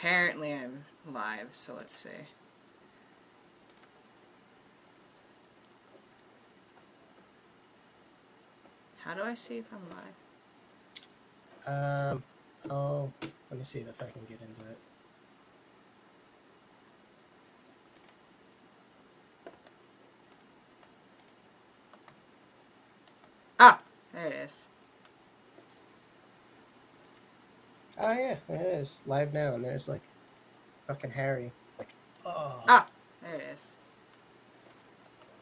Apparently I'm live, so let's see. How do I see if I'm live? Oh, let me see if I can get into it. Ah! There it is. Oh yeah, there it is. Live now, and there's like fucking Harry. Like, oh. Ah! There it is.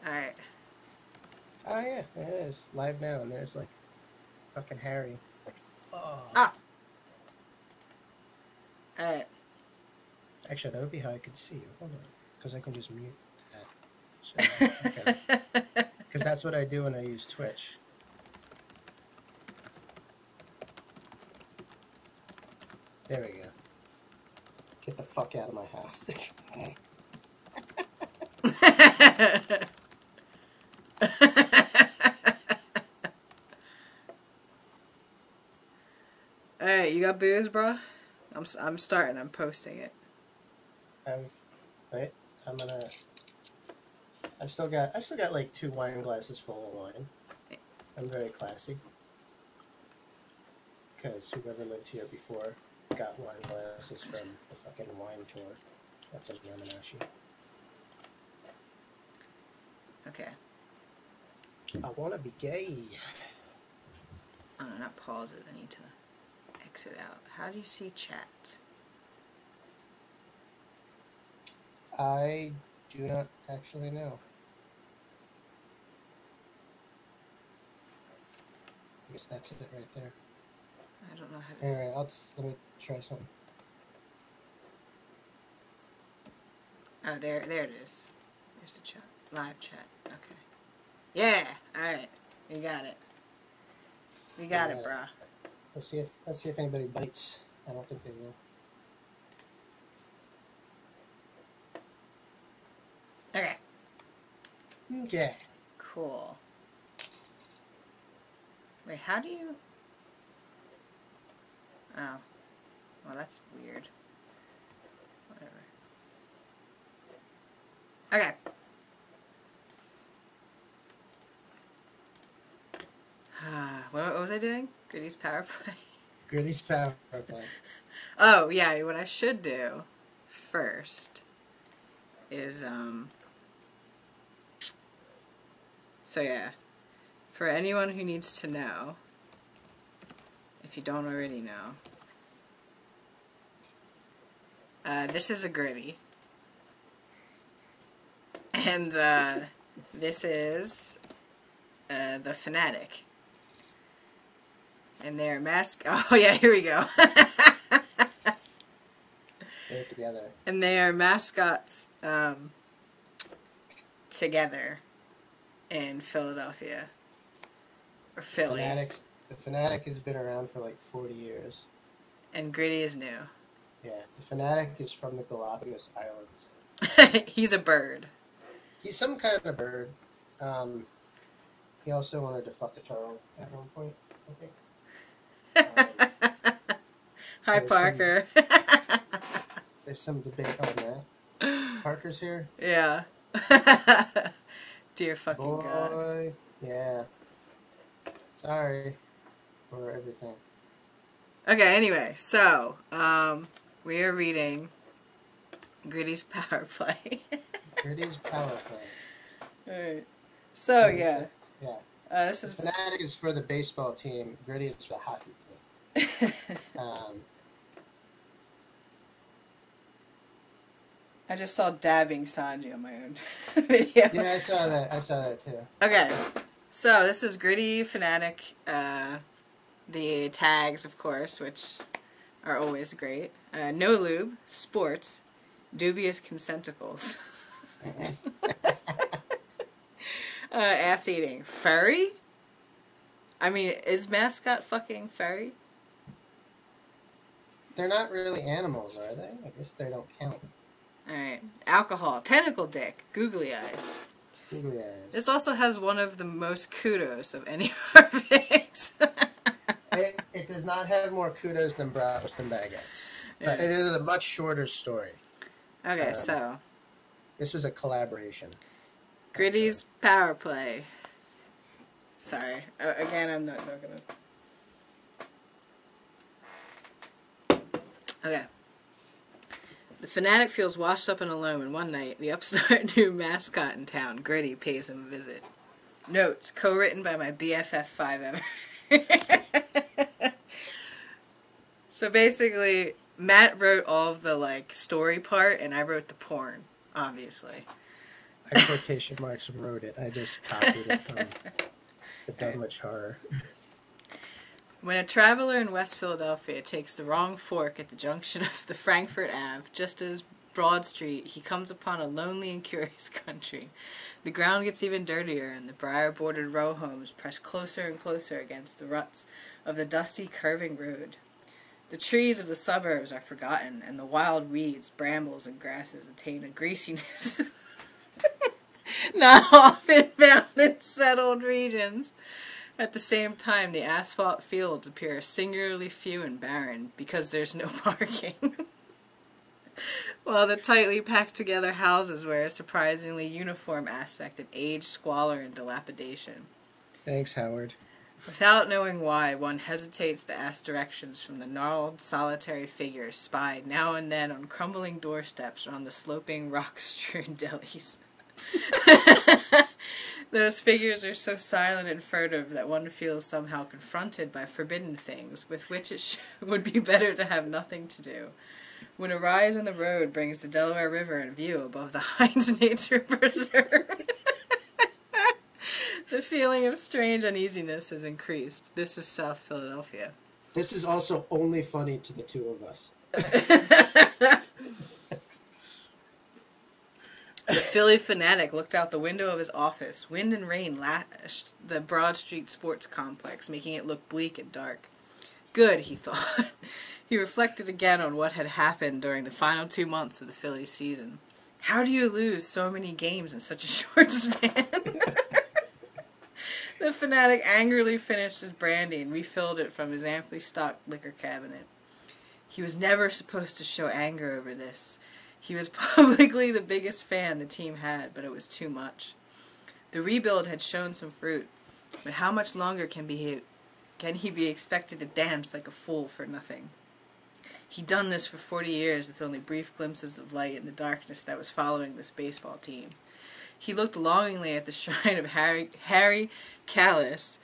Alright. Oh yeah, there it is. Live now, and there's like fucking Harry. Like, oh. Ah! Alright. Actually, that would be how I could see you. Hold on. Because I can just mute that. So, okay. Because that's what I do when I use Twitch. There we go. Get the fuck out of my house. Alright, you got booze, bro? I'm starting. I'm posting it. Wait. I've still got like 2 wine glasses full of wine. I'm very classy. Because whoever lived here before got wine glasses from the fucking wine tour. That's a Yamanashi. Okay. I want to be gay. Oh, no, not pause it. I need to exit out. How do you see chat? I do not actually know. I guess that's it right there. I don't know how to... Anyway, let me try something. Oh, there it is. There's the chat. Live chat. Okay. Yeah! Alright. We got it. We got it, brah. Let's see if anybody bites. I don't think they will. Okay. Okay. Cool. Wait, how do you... Oh. Well, that's weird. Whatever. Okay. What was I doing? Gritty's power play? Gritty's power play. Oh, yeah, what I should do first is, so yeah, for anyone who needs to know, if you don't already know, this is a Gritty, and, this is, the Fanatic, and their oh yeah, here we go. They're together. And they are mascots, together in Philadelphia. Or Philly. The Fanatic has been around for like 40 years. And Gritty is new. Yeah, the Fanatic is from the Galapagos Islands. He's a bird. He's some kind of bird. He also wanted to fuck a turtle at one point, I think. Hi, Parker. There's some debate on that. Parker's here? Yeah. Dear fucking God. Boy. Yeah. Sorry for everything. Okay, anyway, so, we are reading Gritty's Power Play. Gritty's Power Play. Alright. So, yeah. Yeah. This is... Fanatic is for the baseball team. Gritty is for the hockey team. I just saw dabbing Sanji on my own video. Yeah, I saw that too. Okay, so this is Gritty, Fanatic, the tags, of course, which are always great. No lube, sports, dubious consenticles. Ass eating. Furry? I mean, is mascot fucking furry? They're not really animals, are they? I guess they don't count. Alright. Alcohol. Tentacle dick. Googly eyes. Googly eyes. This also has one of the most kudos of any of our pics. It does not have more kudos than Bratwurst and Baguettes. But Yeah. it is a much shorter story. Okay, so This was a collaboration. Gritty's power play. Sorry. Again, I'm not gonna. Okay. The fanatic feels washed up and alone when one night the upstart new mascot in town, Gritty, pays him a visit. Notes, co-written by my BFF 5 ever. So basically, Matt wrote all of the like story part, and I wrote the porn, obviously. I quotation marks wrote it. I just copied it from the Dunwich Horror. When a traveler in West Philadelphia takes the wrong fork at the junction of the Frankfurt Ave, just as Broad Street, he comes upon a lonely and curious country. The ground gets even dirtier, and the briar-bordered row homes press closer and closer against the ruts of the dusty, curving road. The trees of the suburbs are forgotten, and the wild weeds, brambles, and grasses attain a greasiness not often found in settled regions. At the same time, the asphalt fields appear singularly few and barren because there's no parking. While the tightly packed together houses wear a surprisingly uniform aspect of age, squalor, and dilapidation. Thanks, Howard. Without knowing why, one hesitates to ask directions from the gnarled, solitary figures spied now and then on crumbling doorsteps or on the sloping, rock-strewn delis. Those figures are so silent and furtive that one feels somehow confronted by forbidden things with which it would be better to have nothing to do. When a rise in the road brings the Delaware River in view above the Hines Nature Preserve, the feeling of strange uneasiness is increased. This is South Philadelphia. This is also only funny to the two of us. The Philly fanatic looked out the window of his office. Wind and rain lashed the Broad Street Sports Complex, making it look bleak and dark. Good, he thought. He reflected again on what had happened during the final 2 months of the Phillies season. How do you lose so many games in such a short span? The fanatic angrily finished his brandy and refilled it from his amply stocked liquor cabinet. He was never supposed to show anger over this. He was publicly the biggest fan the team had, but it was too much. The rebuild had shown some fruit, but how much longer can he be expected to dance like a fool for nothing? He'd done this for 40 years with only brief glimpses of light in the darkness that was following this baseball team. He looked longingly at the shrine of Harry Callis.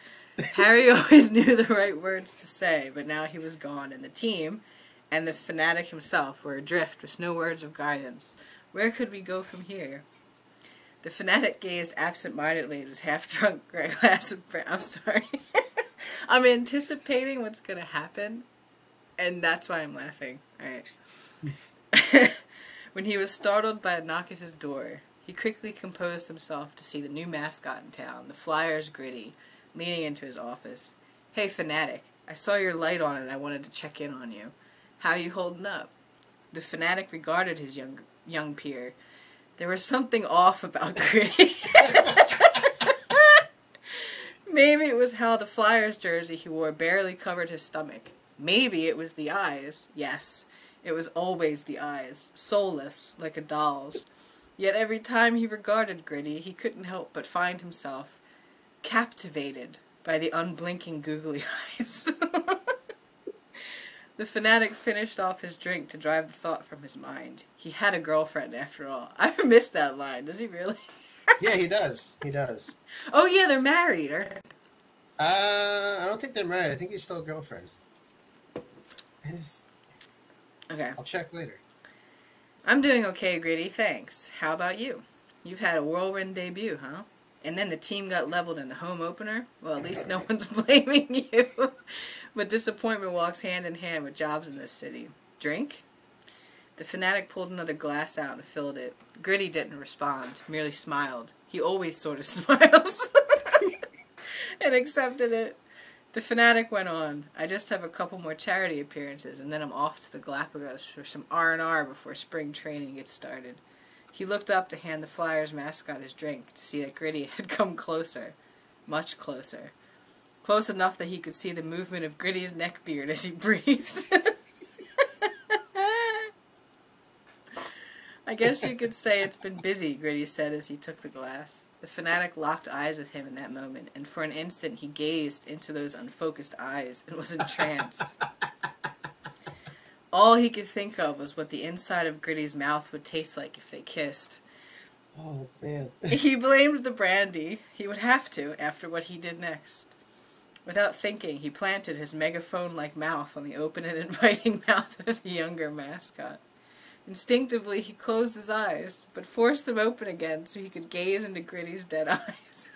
Harry always knew the right words to say, but now he was gone, and the team and the fanatic himself were adrift with no words of guidance. Where could we go from here? The fanatic gazed absent-mindedly at his half-drunk glass of brown. I'm sorry. I'm anticipating what's going to happen, and that's why I'm laughing. Alright. When he was startled by a knock at his door, he quickly composed himself to see the new mascot in town, the Flyers Gritty, leaning into his office. Hey, fanatic, I saw your light on and I wanted to check in on you. How you holding up? The fanatic regarded his young peer. There was something off about Gritty. Maybe it was how the Flyers jersey he wore barely covered his stomach. Maybe it was the eyes. Yes, it was always the eyes, soulless, like a doll's. Yet every time he regarded Gritty, he couldn't help but find himself captivated by the unblinking googly eyes. The fanatic finished off his drink to drive the thought from his mind. He had a girlfriend, after all. I missed that line. Does he really? Yeah, he does. He does. Oh, yeah, they're married. I don't think they're married. I think he's still a girlfriend. Okay. I'll check later. I'm doing okay, Gritty, thanks. How about you? You've had a whirlwind debut, huh? And then the team got leveled in the home opener? Well, at least no one's blaming you. But disappointment walks hand in hand with jobs in this city. Drink? The fanatic pulled another glass out and filled it. Gritty didn't respond, merely smiled. He always sort of smiles. And accepted it. The fanatic went on. I just have a couple more charity appearances, and then I'm off to the Galapagos for some R&R before spring training gets started. He looked up to hand the Flyers mascot his drink to see that Gritty had come closer. Much closer. close enough that he could see the movement of Gritty's neckbeard as he breathed. I guess you could say it's been busy, Gritty said as he took the glass. The fanatic locked eyes with him in that moment, and for an instant he gazed into those unfocused eyes and was entranced. All he could think of was what the inside of Gritty's mouth would taste like if they kissed. Oh, man. He blamed the brandy. He would have to, after what he did next. Without thinking, he planted his megaphone-like mouth on the open and inviting mouth of the younger mascot. Instinctively, he closed his eyes, but forced them open again so he could gaze into Gritty's dead eyes.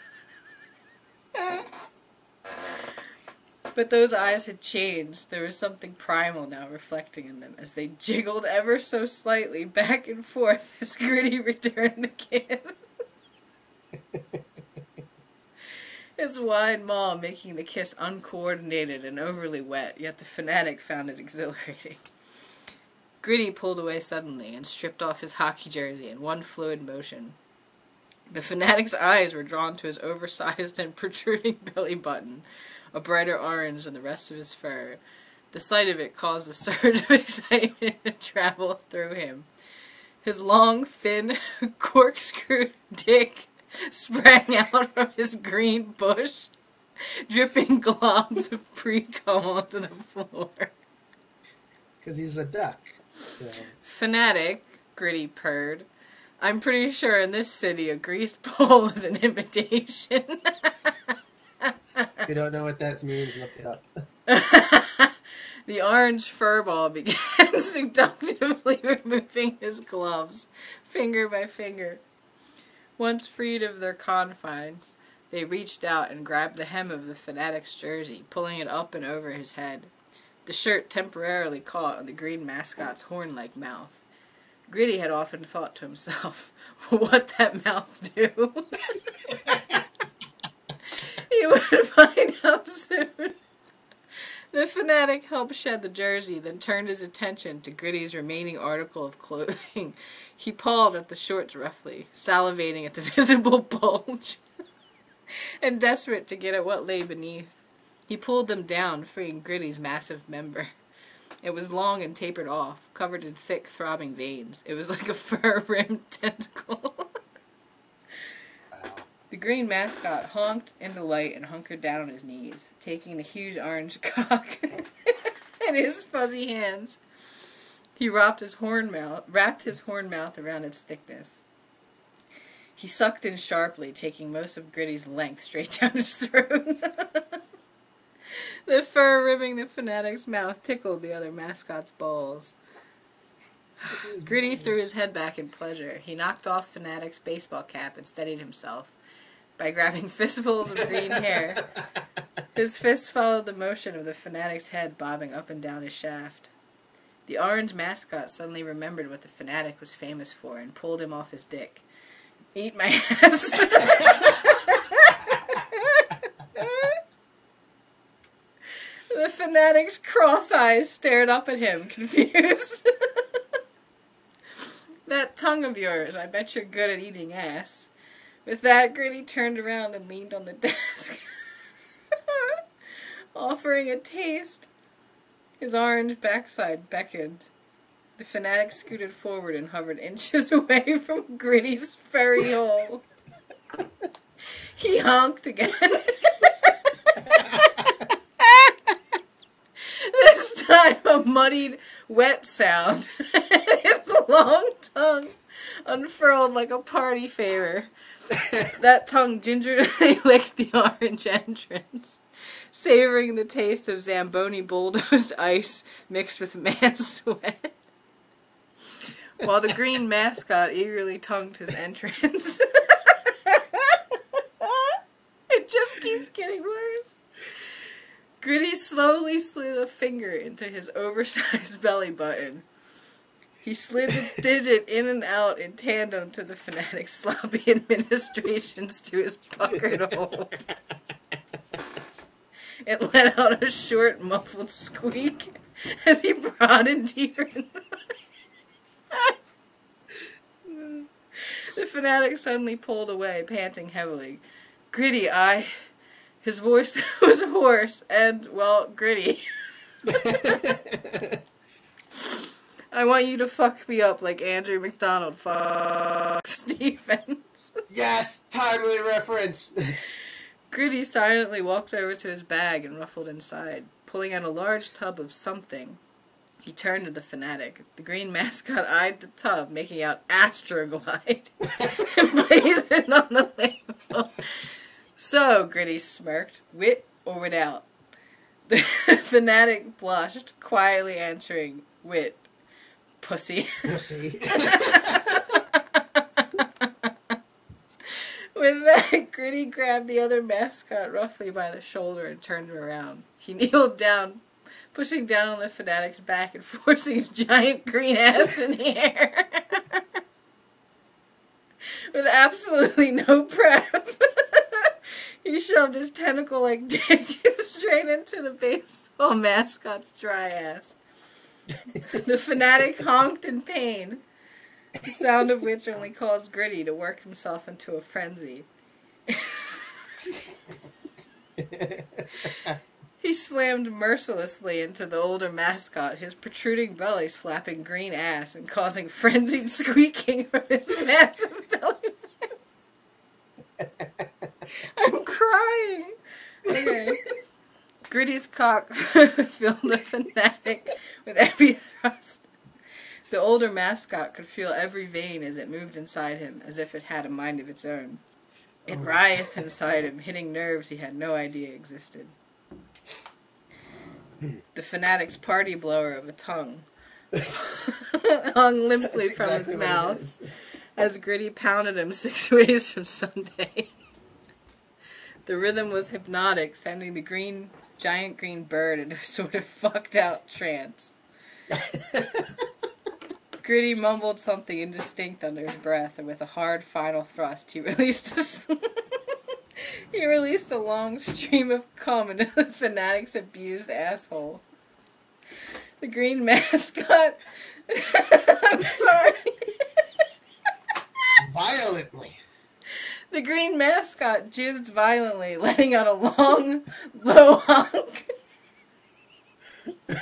But those eyes had changed. There was something primal now reflecting in them as they jiggled ever so slightly back and forth as Gritty returned the kiss. His wide maw making the kiss uncoordinated and overly wet, yet the fanatic found it exhilarating. Gritty pulled away suddenly and stripped off his hockey jersey in one fluid motion. The fanatic's eyes were drawn to his oversized and protruding belly button, a brighter orange than the rest of his fur. The sight of it caused a surge of excitement to travel through him. His long, thin, corkscrew dick sprang out from his green bush, dripping globs of pre-cum onto the floor. Because he's a duck. So. Fanatic, Gritty purred. I'm pretty sure in this city a greased pole is an invitation. If you don't know what that means, look it up. The orange furball began seductively removing his gloves, finger by finger. Once freed of their confines, they reached out and grabbed the hem of the fanatic's jersey, pulling it up and over his head. The shirt temporarily caught on the green mascot's horn-like mouth. Gritty had often thought to himself, what that mouth do? He would find out soon. The fanatic helped shed the jersey, then turned his attention to Gritty's remaining article of clothing. He pawed at the shorts roughly, salivating at the visible bulge, and desperate to get at what lay beneath. He pulled them down, freeing Gritty's massive member. It was long and tapered off, covered in thick, throbbing veins. It was like a fur-rimmed tentacle. The green mascot honked in delight and hunkered down on his knees, taking the huge orange cock in his fuzzy hands. He wrapped his horn mouth around its thickness. He sucked in sharply, taking most of Gritty's length straight down his throat. The fur rimming the fanatic's mouth tickled the other mascot's balls. Gritty threw his head back in pleasure. He knocked off Fanatic's baseball cap and steadied himself by grabbing fistfuls of green hair. His fists followed the motion of the Fanatic's head bobbing up and down his shaft. The orange mascot suddenly remembered what the Fanatic was famous for and pulled him off his dick. Eat my ass. The Fanatic's cross eyes stared up at him, confused. That tongue of yours, I bet you're good at eating ass. With that, Gritty turned around and leaned on the desk, offering a taste. His orange backside beckoned. The Fanatic scooted forward and hovered inches away from Gritty's furry hole. He honked again. This time a muddied, wet sound. His long tongue unfurled like a party favor. That tongue gingerly licked the orange entrance, savoring the taste of Zamboni bulldozed ice mixed with man's sweat, while the green mascot eagerly tongued his entrance. It just keeps getting worse. Gritty slowly slid a finger into his oversized belly button. He slid the digit in and out in tandem to the Fanatic's sloppy administrations to his puckered hole. It let out a short, muffled squeak as he broadened deeper into the Fanatic suddenly pulled away, panting heavily. Gritty, His voice was hoarse and, well, gritty. I want you to fuck me up like Andrew McDonald fucks Stevens. Yes, timely reference. Gritty silently walked over to his bag and ruffled inside, pulling out a large tub of something. He turned to the fanatic. The green mascot eyed the tub, making out Astroglide, emblazoned on the label. So, Gritty smirked, wit or without. The fanatic blushed, quietly answering, wit. Pussy. Pussy. With that, Gritty grabbed the other mascot roughly by the shoulder and turned him around. He kneeled down, pushing down on the fanatic's back and forcing his giant green ass in the air. With absolutely no prep. He shoved his tentacle-like dick straight into the baseball mascot's dry ass. The fanatic honked in pain, the sound of which only caused Gritty to work himself into a frenzy. He slammed mercilessly into the older mascot, his protruding belly slapping green ass and causing frenzied squeaking from his massive belly button. I'm crying. Okay. Gritty's cock filled the fanatic with every thrust. The older mascot could feel every vein as it moved inside him, as if it had a mind of its own. It writhed inside him, hitting nerves he had no idea existed. The fanatic's party blower of a tongue hung limply That's from exactly his what it mouth is. as Gritty pounded him 6 ways from Sunday. The rhythm was hypnotic, sending the giant green bird into a sort of fucked out trance. Gritty mumbled something indistinct under his breath, and with a hard final thrust, he released a long stream of cum into the fanatic's abused asshole. The green mascot... I'm sorry. Violently. The green mascot jizzed violently, letting out a long, low honk. As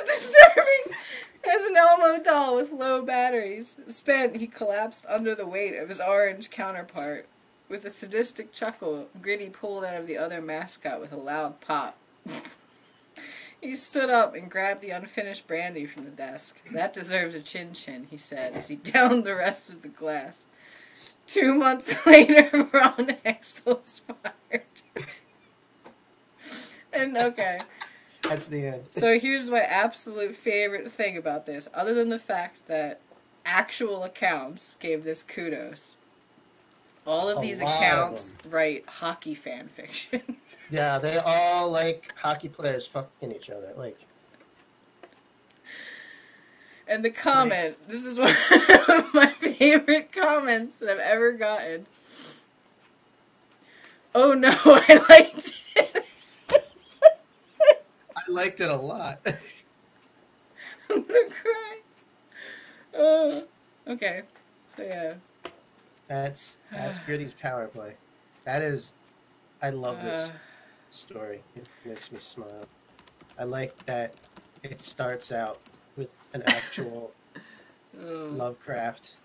disturbing as an Elmo doll with low batteries. Spent, he collapsed under the weight of his orange counterpart. With a sadistic chuckle, Gritty pulled out of the other mascot with a loud pop. He stood up and grabbed the unfinished brandy from the desk. That deserves a chin-chin, he said, as he downed the rest of the glass. 2 months later, Ron Hextall was fired. And, okay. That's the end. So here's my absolute favorite thing about this, other than the fact that actual accounts gave this kudos. All of these accounts write hockey fan fiction. Yeah, they all like hockey players fucking each other. Like, and the comment, this is one of my favorite comments that I've ever gotten. Oh no, I liked it. I liked it a lot. I'm gonna cry. Oh, okay. So yeah. That's Gritty's power play. That is, I love this story. It makes me smile. I like that it starts out with an actual Lovecraft,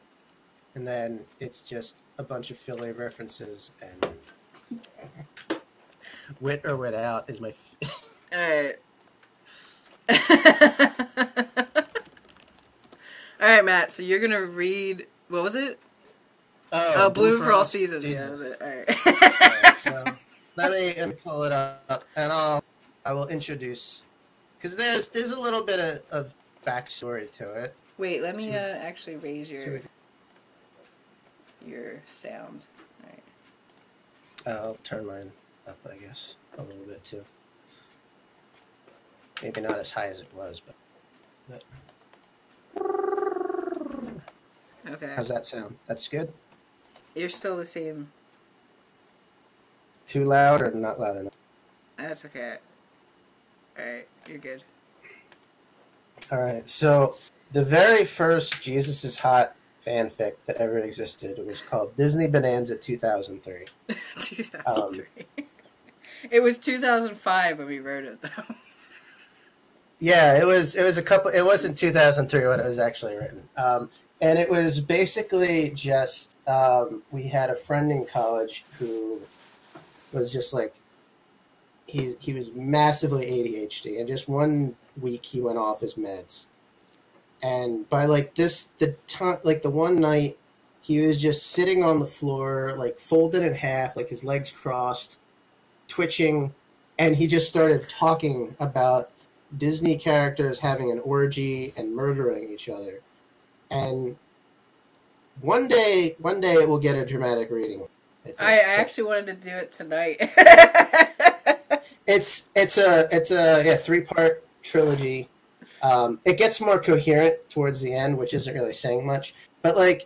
and then it's just a bunch of filler references, and wit or without is my. Alright. Alright, Matt, so you're gonna read, what was it? Oh, Bloom for All Seasons. Yeah, that was it. Alright. Alright, so let me pull it up, and I will introduce, because there's a little bit of backstory to it. Wait, let me actually raise your sound. Alright. I'll turn mine up, I guess, a little bit too. Maybe not as high as it was, but. Okay. How's that sound? That's good? You're still the same. Too loud or not loud enough? That's okay. Alright, you're good. Alright, so the very first Jesus is Hot fanfic that ever existed. It was called Disney Bonanza 2003. 2003. It was 2005 when we wrote it, though. Yeah, it was a couple. It wasn't 2003 when it was actually written. And it was basically just we had a friend in college who was just like he was massively ADHD, and just one week he went off his meds. And by like the one night, he was just sitting on the floor, like folded in half, like his legs crossed, twitching, and he just started talking about Disney characters having an orgy and murdering each other. And one day it will get a dramatic reading. I actually wanted to do it tonight. It's a 3-part trilogy. It gets more coherent towards the end, which isn't really saying much. But I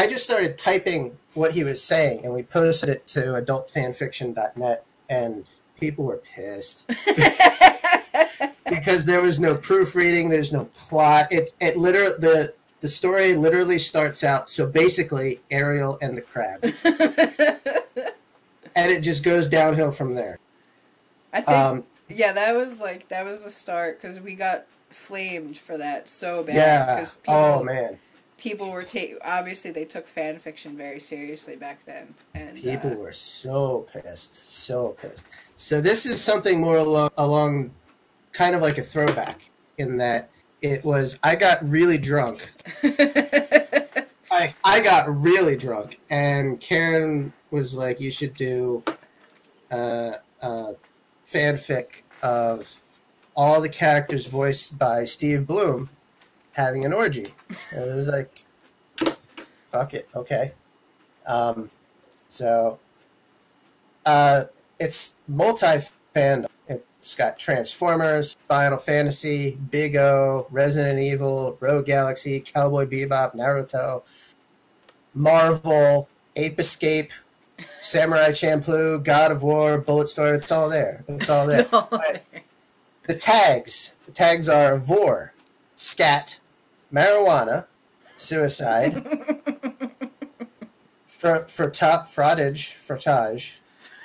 just started typing what he was saying, and we posted it to adultfanfiction.net, and people were pissed because there was no proofreading, there's no plot. It literally the story literally starts out. So basically, Ariel and the crab, and it just goes downhill from there. I think that was the start, because we got flamed for that so bad. Yeah. Because people were obviously they took fan fiction very seriously back then, and people were so pissed. So this is something more along kind of like a throwback, in that it was I got really drunk. I got really drunk, and Karen was like, "You should do fanfic of all the characters voiced by Steve Bloom having an orgy." And it was like, fuck it, okay. It's multi-fandom. It's got Transformers, Final Fantasy, Big O, Resident Evil, Rogue Galaxy, Cowboy Bebop, Naruto, Marvel, Ape Escape, Samurai Champloo, God of War, Bulletstorm. It's all there. The tags are vor, scat, marijuana, suicide, frottage,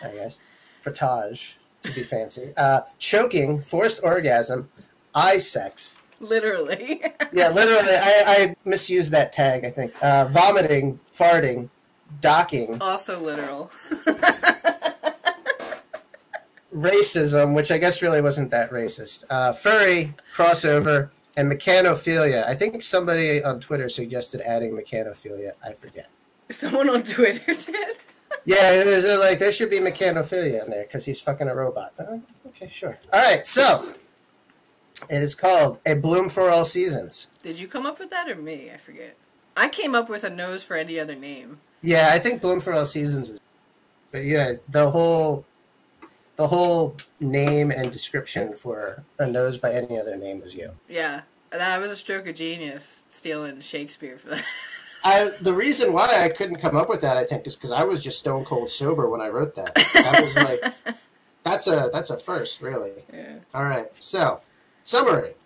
I guess, frottage to be fancy, choking, forced orgasm, eye sex. Literally. Yeah, literally. I misused that tag, I think. Vomiting, farting, docking. Also literal. Racism, which I guess really wasn't that racist. Furry, crossover, and mechanophilia. I think somebody on Twitter suggested adding mechanophilia. I forget. Someone on Twitter did? Yeah, it was like, there should be mechanophilia in there because he's fucking a robot. Okay, sure. All right, so it is called A Bloom for All Seasons. Did you come up with that or me? I forget. I came up with a nose for any other name. Yeah, I think Bloom for All Seasons was... But yeah, the whole name and description for a nose by any other name was you. Yeah, that was a stroke of genius, stealing Shakespeare for that. The reason why I couldn't come up with that, I think, is because I was just stone cold sober when I wrote that. That was like, that's a first, really. Yeah. All right, so, summary.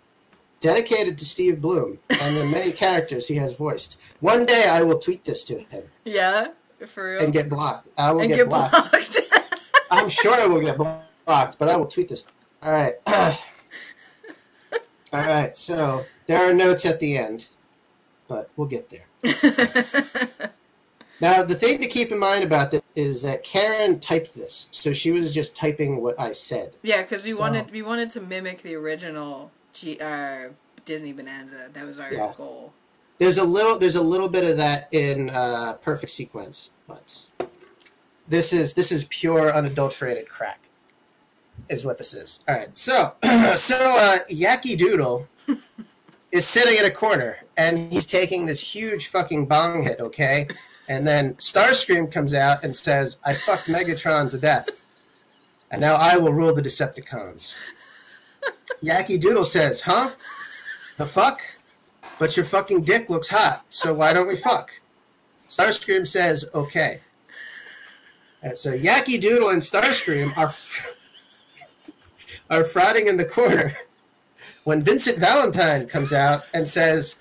Dedicated to Steve Bloom and the many characters he has voiced. One day I will tweet this to him. Yeah, for real. And get blocked. I will get blocked. I'm sure I will get blocked, but I will tweet this. All right. All right, so there are notes at the end, but we'll get there. Now, the thing to keep in mind about this is that Karen typed this, so she was just typing what I said. Yeah, because we wanted to mimic the original Disney Bonanza. That was our goal. There's a little bit of that in Perfect Sequence, but this is pure unadulterated crack, is what this is. All right, so Yaki Doodle is sitting in a corner, and he's taking this huge fucking bong hit, okay? And then Starscream comes out and says, "I fucked Megatron to death, and now I will rule the Decepticons." Yaki Doodle says, "Huh? The fuck? But your fucking dick looks hot, so why don't we fuck?" Starscream says, "Okay." And so Yaki Doodle and Starscream are frotting in the corner when Vincent Valentine comes out and says,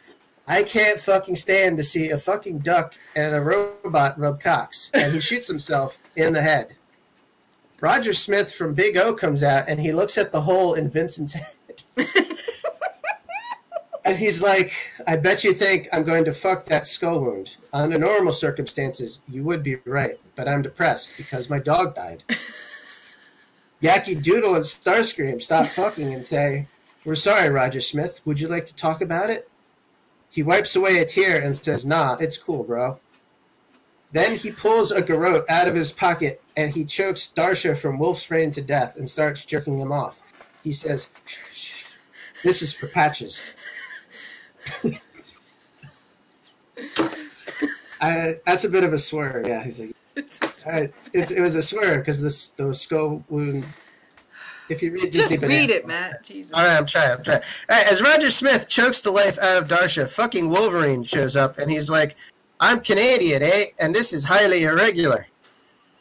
I can't fucking stand to see a fucking duck and a robot rub cocks. And he shoots himself in the head. Roger Smith from Big O comes out, and he looks at the hole in Vincent's head. And he's like, I bet you think I'm going to fuck that skull wound. Under normal circumstances, you would be right, but I'm depressed because my dog died. Yankee Doodle and Starscream stop fucking and say, we're sorry, Roger Smith. Would you like to talk about it? He wipes away a tear and says, nah, it's cool, bro. Then he pulls a garrote out of his pocket and he chokes Darsha from Wolf's Rain to death and starts jerking him off. He says, shh, this is for Patches. That's a bit of a swear. Yeah, he's like, it was a swear because the skull wound. If you read Disney, just read it, Matt. Jesus. All right, I'm trying. All right, as Roger Smith chokes the life out of Darsha, fucking Wolverine shows up and he's like, "I'm Canadian, eh? And this is highly irregular."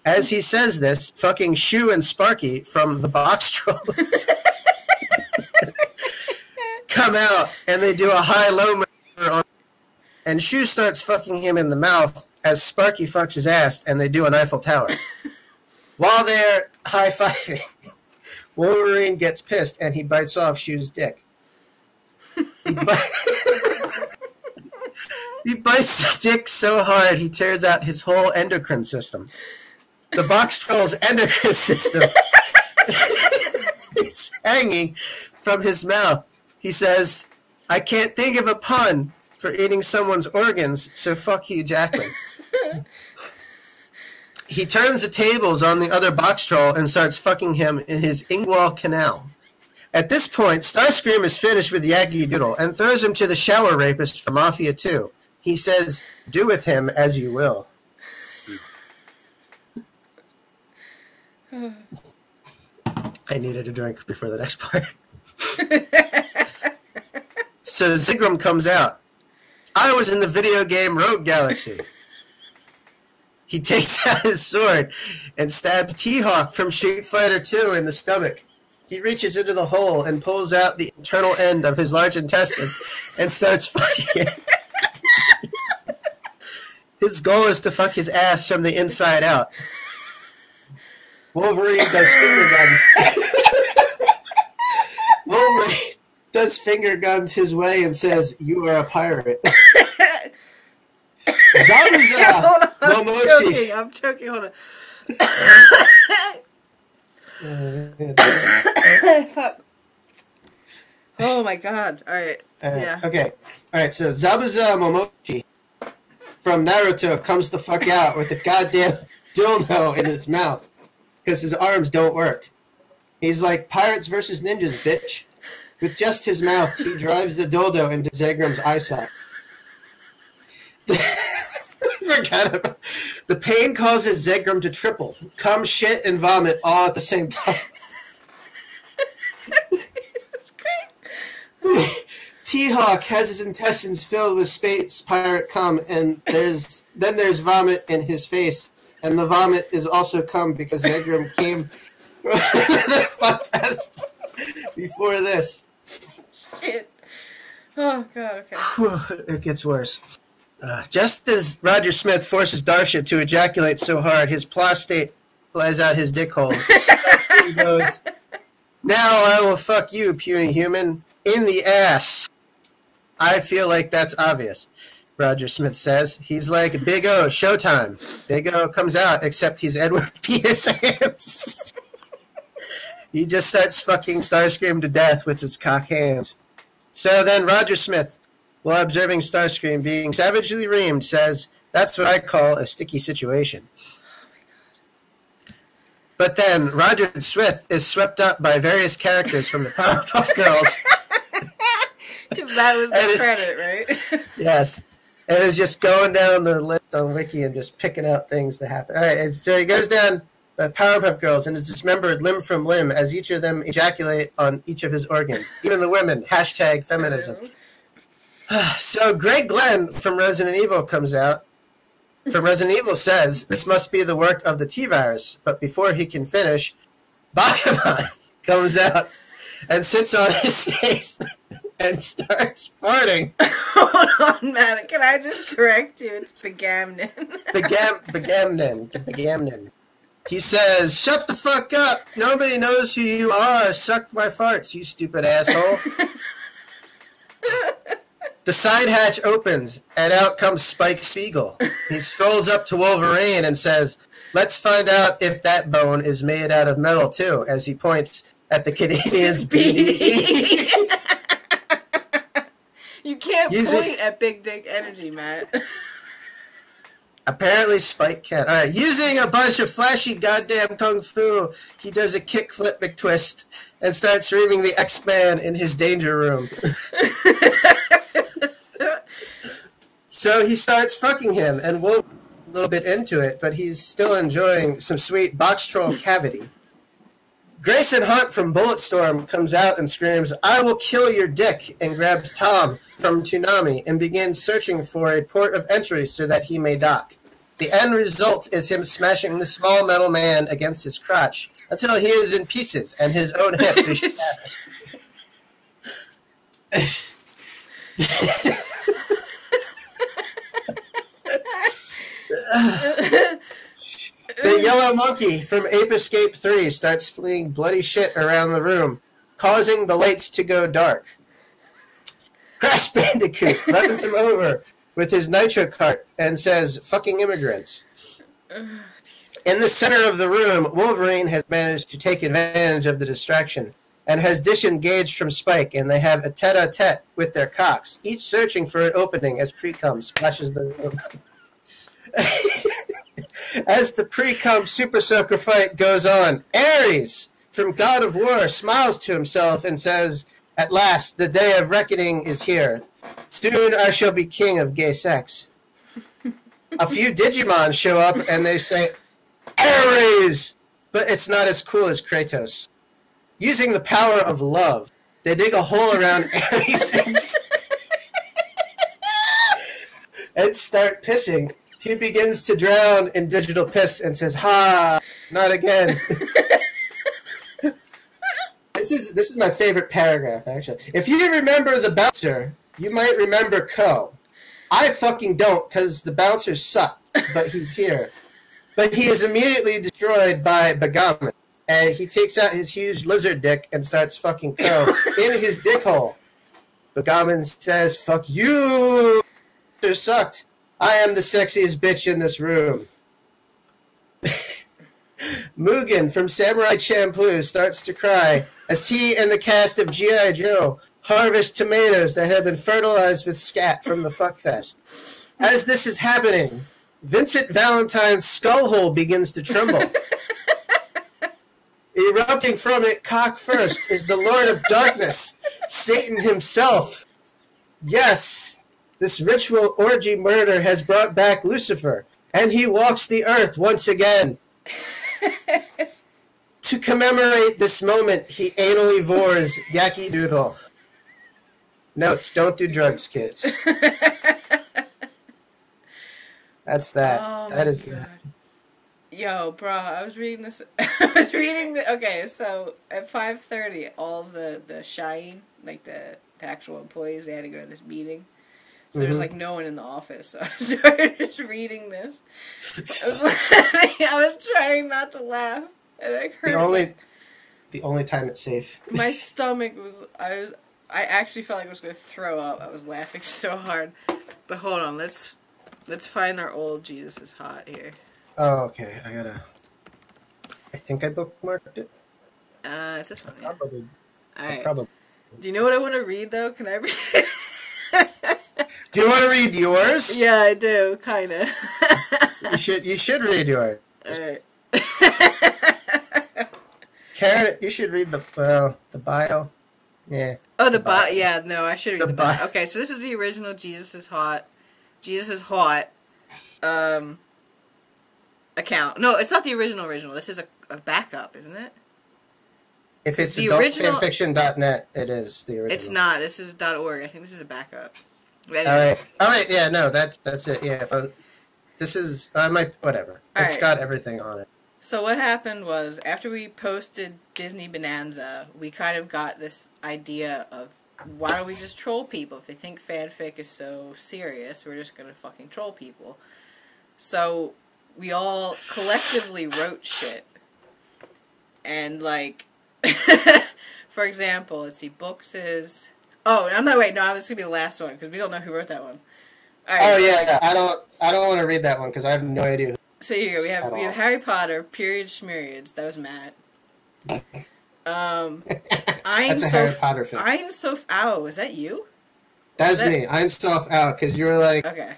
As he says this, fucking Shu and Sparky from the Box Trolls come out and they do a high-low maneuver on, and Shu starts fucking him in the mouth as Sparky fucks his ass, and they do an Eiffel Tower. While they're high-fiving, Wolverine gets pissed and he bites off Shu's dick. He bites the dick so hard he tears out his whole endocrine system. The Box Troll's endocrine system is hanging from his mouth. He says, I can't think of a pun for eating someone's organs, so fuck you, Jacqueline. He turns the tables on the other Box Troll and starts fucking him in his inguinal canal. At this point, Starscream is finished with Yankee Doodle and throws him to the shower rapist from Mafia 2. He says, do with him as you will. I needed a drink before the next part. So Zigram comes out. I was in the video game Rogue Galaxy. He takes out his sword and stabs T-Hawk from Street Fighter 2 in the stomach. He reaches into the hole and pulls out the internal end of his large intestine and starts fucking it. His goal is to fuck his ass from the inside out. Wolverine does finger guns. Wolverine does finger guns his way and says, you are a pirate. Hold on, I'm choking, hold on. Fuck. Oh my god, alright. Yeah. Okay. Alright, so Zabuza Momochi from Naruto comes the fuck out with a goddamn dildo in his mouth because his arms don't work. He's like, pirates versus ninjas, bitch. With just his mouth, he drives the dildo into Zegram's eye socket. Forgot about the pain causes Zegram to triple, come, shit, and vomit all at the same time. That's great. T-Hawk has his intestines filled with space pirate cum, and there's vomit in his face, and the vomit is also cum because Zegram came the fuck fest before this. Shit. Oh god. Okay. It gets worse. Just as Roger Smith forces Darsha to ejaculate so hard, his prostate flies out his dick hole. He goes, now I will fuck you, puny human, in the ass. I feel like that's obvious, Roger Smith says. He's like, Big O, showtime. Big O comes out, except he's Edward Penis hands. He just starts fucking Starscream to death with his cock hands. So then Roger Smith, while observing Starscream being savagely reamed, says, that's what I call a sticky situation. Oh my god. But then Roger Smith is swept up by various characters from the Powerpuff Girls. Because that was the credit, right? Yes. And is just going down the list on Wiki and just picking out things that happen. All right, so he goes down the Powerpuff Girls and is dismembered limb from limb as each of them ejaculate on each of his organs. Even the women. Hashtag feminism. So Greg Glenn from Resident Evil comes out. From Resident Evil says, this must be the work of the T-Virus. But before he can finish, Bakaman comes out and sits on his face and starts farting. Hold on, man. Can I just correct you? It's Begamnin. Begamnin. He says, "Shut the fuck up. Nobody knows who you are. Suck my farts, you stupid asshole." The side hatch opens, and out comes Spike Spiegel. He strolls up to Wolverine and says, "Let's find out if that bone is made out of metal, too," as he points at the Canadian's BDE. You can't point at Big Dick Energy, Matt. Apparently Spike can. Alright, using a bunch of flashy goddamn kung fu, he does a kickflip McTwist and starts screaming the X-Man in his danger room. So he starts fucking him, and we'll a little bit into it, but he's still enjoying some sweet box troll cavity. Grayson Hunt from Bulletstorm comes out and screams, "I will kill your dick," and grabs Tom from Toonami and begins searching for a port of entry so that he may dock. The end result is him smashing the small metal man against his crotch until he is in pieces and his own hip is shattered. The yellow monkey from Ape Escape 3 starts fleeing bloody shit around the room, causing the lights to go dark. Crash Bandicoot runs him over with his nitro cart and says, "Fucking immigrants." In the center of the room, Wolverine has managed to take advantage of the distraction and has disengaged from Spike, and they have a tete-a-tete with their cocks, each searching for an opening as pre-cum splashes the room. As the pre-cum Super Soaker fight goes on, Ares from God of War smiles to himself and says, "At last, the day of reckoning is here. Soon I shall be king of gay sex." A few Digimon show up and they say, "Ares!" But it's not as cool as Kratos. Using the power of love, they dig a hole around Ares and start pissing. He begins to drown in digital piss and says, "Ha, not again." This is my favorite paragraph, actually. If you remember the bouncer, you might remember Ko. I fucking don't, because the bouncer sucked, but he's here. But he is immediately destroyed by Begamin, and he takes out his huge lizard dick and starts fucking Ko in his dick hole. Begamin says, "Fuck you, you sucked. I am the sexiest bitch in this room." Mugen from Samurai Champloo starts to cry as he and the cast of G.I. Joe harvest tomatoes that have been fertilized with scat from the fuckfest. As this is happening, Vincent Valentine's skull hole begins to tremble. Erupting from it, cock first, is the Lord of Darkness, Satan himself. Yes, this ritual orgy murder has brought back Lucifer, and he walks the earth once again. To commemorate this moment, he anally vores Yaki Doodle. Notes, don't do drugs, kids. That's that. Oh that is God. that. Yo, bro, I was reading this. Okay, so at 5:30, all of the Shine, like the actual employees, they had to go to this meeting. So there's like no one in the office. So I started just reading this. I was trying not to laugh, and I heard the only time it's safe. my stomach was. I actually felt like I was going to throw up. I was laughing so hard. But hold on, let's find our old Jesus is Hot here. Oh, okay. I think I bookmarked it. It's this one. Yeah. Probably. All right. Probably. Do you know what I want to read though? Can I read it? Do you want to read yours? Yeah, I do, kind of. You should read yours. All right. Karen, you should read the bio. Yeah. Oh, the bio. Yeah, no, I should read the bio. bio. Okay, so this is the original Jesus is Hot. Jesus is Hot. Account. No, it's not the original. This is a backup, isn't it? If it's the original adultfanfiction.net, it is the original. It's not. This is .org. I think this is a backup. Anyway. All right. Yeah, no, that's it. Yeah, this is whatever. It's got everything on it. So what happened was, after we posted Disney Bonanza, we kind of got this idea of, why don't we just troll people? If they think fanfic is so serious, we're just gonna fucking troll people. So we all collectively wrote shit. And, like, for example, let's see, books is... Oh, I'm not, wait, no, this is gonna be the last one, because we don't know who wrote that one. All right, yeah, I don't want to read that one, because I have no idea. So here we have Harry Potter, period schmeriads. That was Matt. That's a Harry Potter film. Ein Sof Ow, is that you? That's me. Ein Sof Ow, because you were like... Okay.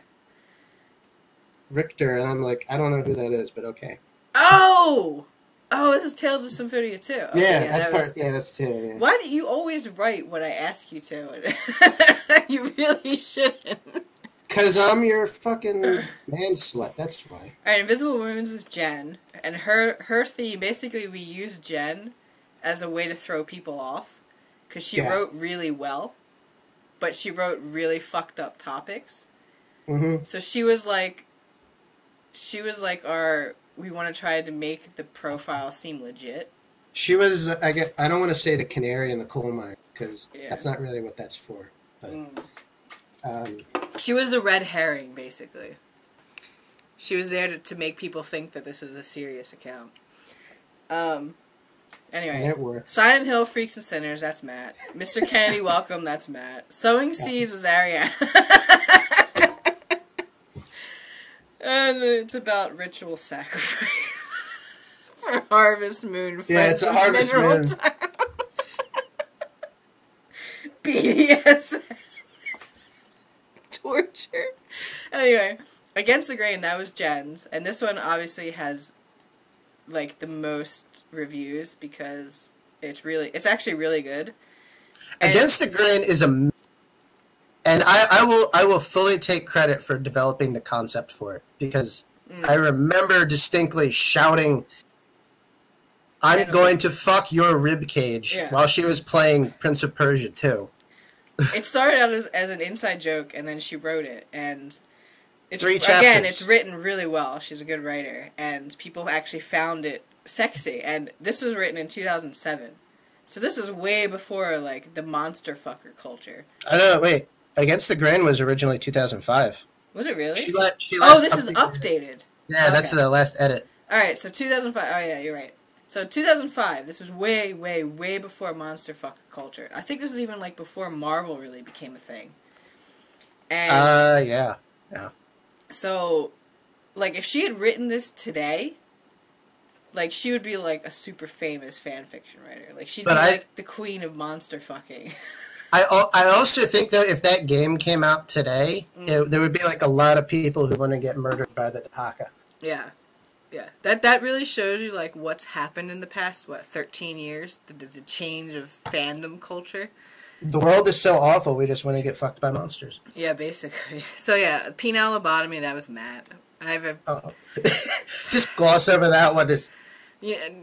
Richter, and I'm like, I don't know who that is, but okay. Oh! Oh, this is Tales of Symphonia too. Okay, yeah, that's too. Yeah. Why do you always write what I ask you to? You really shouldn't. Because I'm your fucking man slut, that's why. Alright, Invisible Wounds was Jen, and her theme, basically we used Jen as a way to throw people off, because she wrote really well, but she wrote really fucked up topics. Mm-hmm. So she was like our, we want to try to make the profile seem legit. She was, I don't want to say the canary in the coal mine, because that's not really what that's for. But, she was the red herring, basically. She was there to make people think that this was a serious account. Anyway, Silent Hill Freaks and Sinners, that's Matt. Mr. Kennedy Welcome, that's Matt. Sowing Seeds was Ariana. And it's about ritual sacrifice for Harvest Moon. Yeah, it's a Harvest Moon. BDSM. Torture. Anyway, Against the Grain, that was Jen's. And this one obviously has, like, the most reviews because it's actually really good. And Against the Grain is a... And I will fully take credit for developing the concept for it, because I remember distinctly shouting, "I'm going to fuck your rib cage," while she was playing Prince of Persia 2. It started out as an inside joke, and then she wrote it, and it's 3 chapters. Again, it's written really well. She's a good writer, and people actually found it sexy. And this was written in 2007, so this is way before like the monster fucker culture. I know. Wait. Against the Grain was originally 2005. Was it really? She let this is updated. Yeah, that's the last edit. Alright, so 2005. Oh, yeah, you're right. So 2005, this was way, way, way before monster fucker culture. I think this was even, like, before Marvel really became a thing. And yeah. so, like, if she had written this today, like, she would be, like, a super famous fan fiction writer. Like, she'd be, like, the queen of monster fucking. I also think that if that game came out today, there would be like a lot of people who want to get murdered by the Taka. Yeah. That really shows you like what's happened in the past 13 years, the change of fandom culture. The world is so awful. We just want to get fucked by monsters. Yeah, basically. So yeah, penile lobotomy. That was Matt. Just gloss over that one.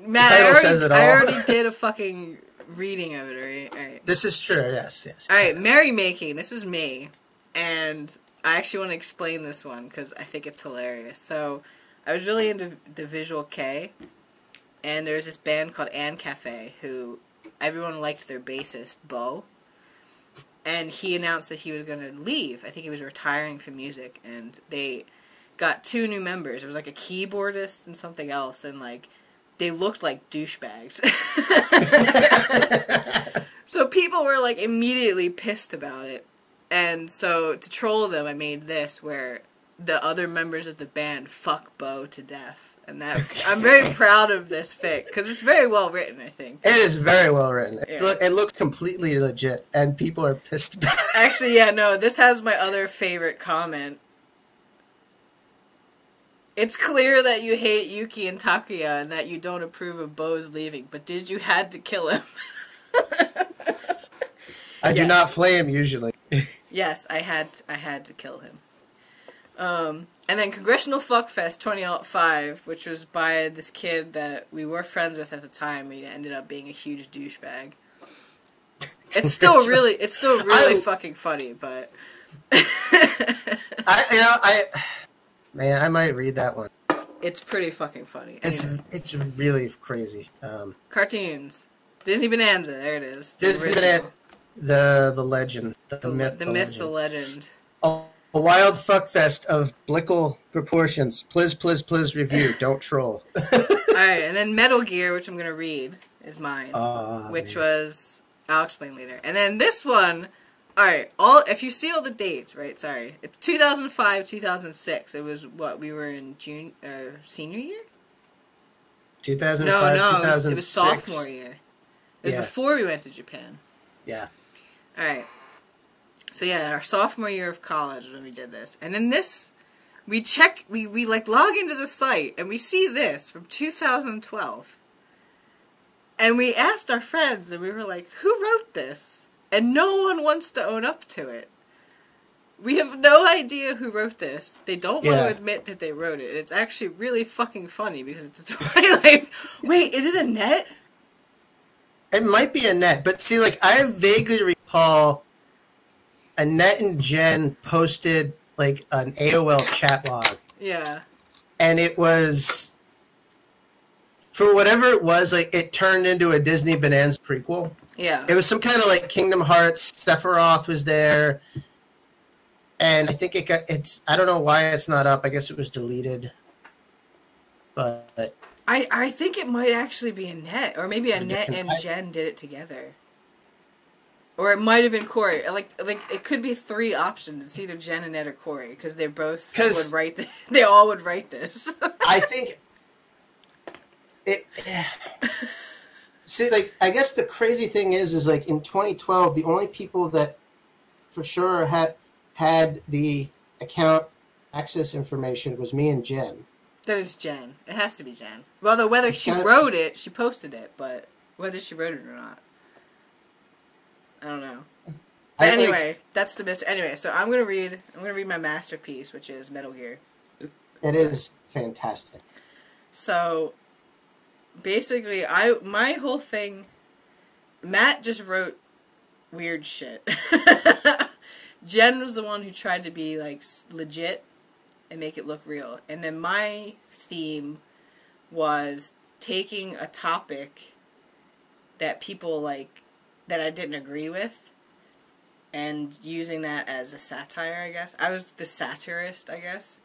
Matt. I already did a fucking reading of it, alright. This is true, yes. Alright, merrymaking, this was me, and I actually want to explain this one, because I think it's hilarious. So, I was really into the Visual Kei, and there's this band called Anne Cafe, who everyone liked their bassist, Bo, and he announced that he was going to leave. I think he was retiring from music, and they got 2 new members. It was like a keyboardist and something else, and like, they looked like douchebags. So people were like immediately pissed about it. And so to troll them, I made this where the other members of the band fuck Bo to death. And that I'm very proud of this fic because it's very well written, I think. It is very well written. Yeah. It looks completely legit and people are pissed about it. Actually, yeah, no, this has my other favorite comment. It's clear that you hate Yuki and Takuya and that you don't approve of Bo's leaving, but did you had to kill him? I do not flame usually. Yes, I had to kill him. And then Congressional Fuckfest 2005, which was by this kid that we were friends with at the time. He ended up being a huge douchebag. It's still really fucking funny, but Man, I might read that one. It's pretty fucking funny. Anyway. It's really crazy. Cartoons. Disney Bonanza. There it is. Disney Bonanza. The legend. The myth. The myth, the legend. A wild fuckfest of Blickle proportions. Please review. Don't troll. Alright, and then Metal Gear, which I'm going to read, is mine. Which was... I'll explain later. And then this one... Alright, if you see all the dates, right, sorry. It's 2005, 2006. It was, what, we were in senior year? 2005, 2006. It was sophomore year. It was before we went to Japan. Yeah. Alright. So yeah, our sophomore year of college when we did this. And then this, we like log into the site and we see this from 2012. And we asked our friends and we were like, who wrote this? And no one wants to own up to it. We have no idea who wrote this. They don't want to admit that they wrote it. It's actually really fucking funny because it's a Twilight. Wait, is it a net? It might be Annette, but see, like, I vaguely recall Annette and Jen posted, like, an AOL chat log. Yeah. And it was, for whatever it was, like, it turned into a Disney Bonanza prequel. Yeah. It was some kind of, like, Kingdom Hearts, Sephiroth was there. And I think I don't know why it's not up. I guess it was deleted. But... I think it might actually be Annette, or maybe Annette and Jen did it together. Or it might have been Corey. Like it could be three options. It's either Jen, Annette, or Corey, because they both would write they all would write this. I think it... Yeah. See, like, I guess the crazy thing is like, in 2012, the only people that for sure had the account access information was me and Jen. That is Jen. It has to be Jen. Well, whether she wrote it, she posted it, but whether she wrote it or not, I don't know. But anyway, that's the mystery. Anyway, so I'm gonna read my masterpiece, which is Metal Gear. It is fantastic. So, basically, my whole thing, Matt just wrote weird shit. Jen was the one who tried to be, like, legit and make it look real. And then my theme was taking a topic that people, like, that I didn't agree with and using that as a satire, I guess. I was the satirist, I guess.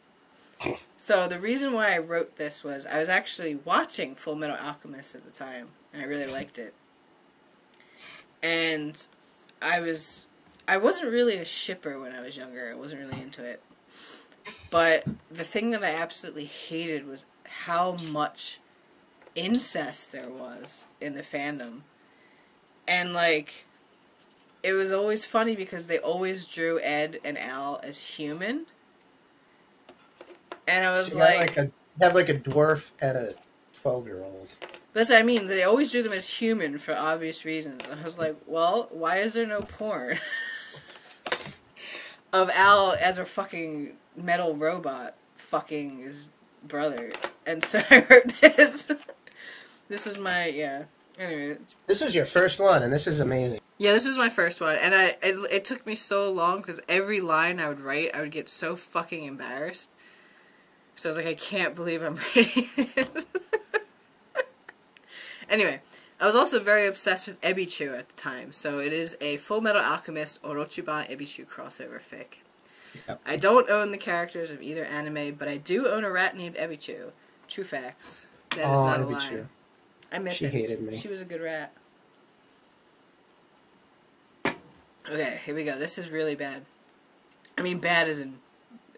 So the reason why I wrote this was I was actually watching Full Metal Alchemist at the time, and I really liked it. And I wasn't really a shipper when I was younger. I wasn't really into it. But the thing that I absolutely hated was how much incest there was in the fandom. And, like, it was always funny because they always drew Ed and Al as human. And I was have like a dwarf and a 12-year-old. That's what I mean. They always drew them as human for obvious reasons. And I was like, well, why is there no porn of Al as a fucking metal robot fucking his brother? And so I wrote this. This is my, anyway. This is your first one, and this is amazing. Yeah, this was my first one. And it took me so long because every line I would write, I would get so fucking embarrassed. So I was like, I can't believe I'm writing this. Anyway, I was also very obsessed with Ebichu at the time. So it is a Full Metal Alchemist Orochiban Ebichu crossover fic. Yep. I don't own the characters of either anime, but I do own a rat named Ebichu. True facts. That is not a lie. I miss her. She hated me. She was a good rat. Okay, here we go. This is really bad. I mean, bad as in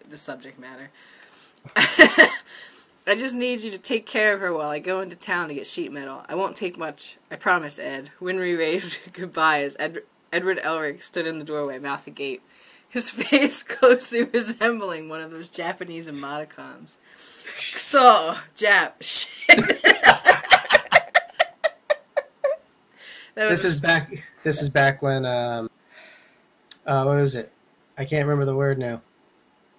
the subject matter. I just need you to take care of her while I go into town to get sheet metal. I won't take much. I promise, Ed. When we waved goodbye as Edward Elric stood in the doorway, mouth agape, his face closely resembling one of those Japanese emoticons. So, Jap, shit. This is back when, what was it? I can't remember the word now.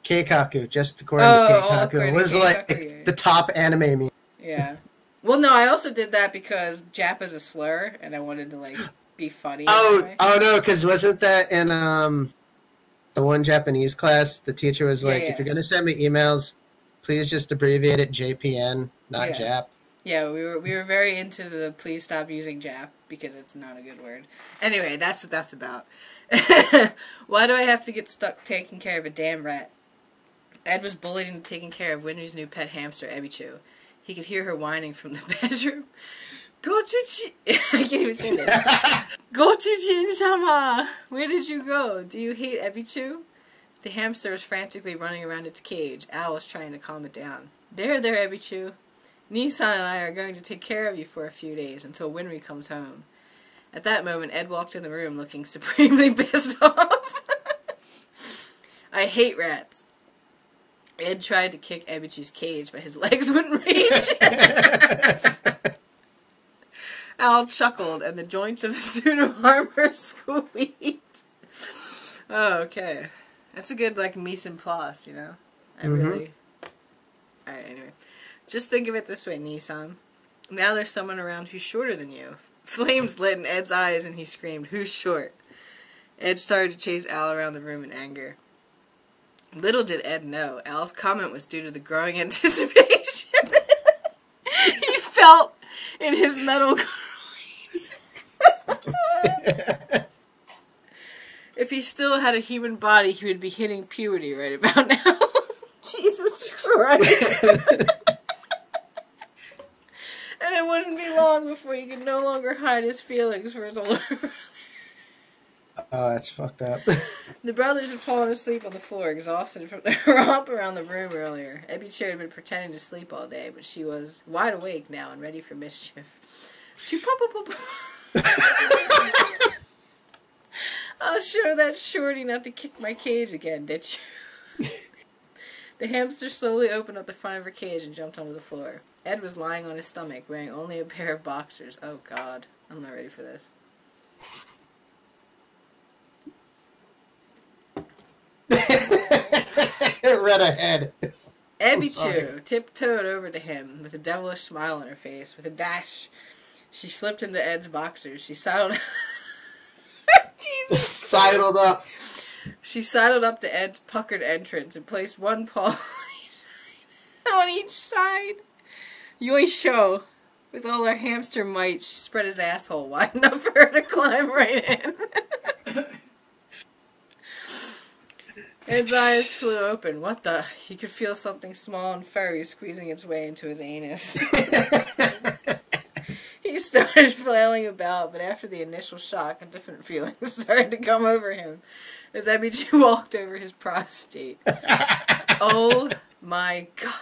Kei-kaku, just according to Kei-kaku. It was like the top anime meme. Yeah. Well, no, I also did that because Jap is a slur, and I wanted to, like, be funny. Oh no, because wasn't that in the one Japanese class? The teacher was like, if you're going to send me emails, please just abbreviate it JPN, not Yeah. Jap. Yeah, we were very into the please stop using Jap because it's not a good word. Anyway, that's what that's about. Why do I have to get stuck taking care of a damn rat? Ed was bullied into taking care of Winry's new pet hamster, Ebichu. He could hear her whining from the bedroom. I can't even say this. Gochujin-sama! Where did you go? Do you hate Ebichu? The hamster was frantically running around its cage. Al was trying to calm it down. There, Ebichu. Nissan and I are going to take care of you for a few days until Winry comes home. At that moment, Ed walked in the room looking supremely pissed off. I hate rats. Ed tried to kick Ebichu's cage, but his legs wouldn't reach. Al chuckled, and the joints of the suit of armor squeaked. Oh, okay. That's a good, mise en place, you know? Really... Alright, anyway. Just think of it this way, Nissan. Now there's someone around who's shorter than you. Flames lit in Ed's eyes, and he screamed, "Who's short?" Ed started to chase Al around the room in anger. Little did Ed know, Al's comment was due to the growing anticipation he felt in his metal groin. If he still had a human body, he would be hitting puberty right about now. Jesus Christ. And it wouldn't be long before he could no longer hide his feelings for his older brother. Oh, that's fucked up. The brothers had fallen asleep on the floor, exhausted from their romp around the room earlier. Ebichu had been pretending to sleep all day, but she was wide awake now and ready for mischief. I'll show that shorty not to kick my cage again, did you? The hamster slowly opened up the front of her cage and jumped onto the floor. Ed was lying on his stomach, wearing only a pair of boxers. Oh, God. I'm not ready for this. Read ahead. Ebichu tiptoed over to him with a devilish smile on her face. With a dash, she slipped into Ed's boxers. She sidled... Jesus. Sidled up. She sidled up to Ed's puckered entrance and placed one paw on each side. Yoisho. With all her hamster might, she spread his asshole wide enough for her to climb right in. Ed's eyes flew open. What the? He could feel something small and furry squeezing its way into his anus. He started flailing about, but after the initial shock, a different feeling started to come over him as Ebichu walked over his prostate. Oh my God.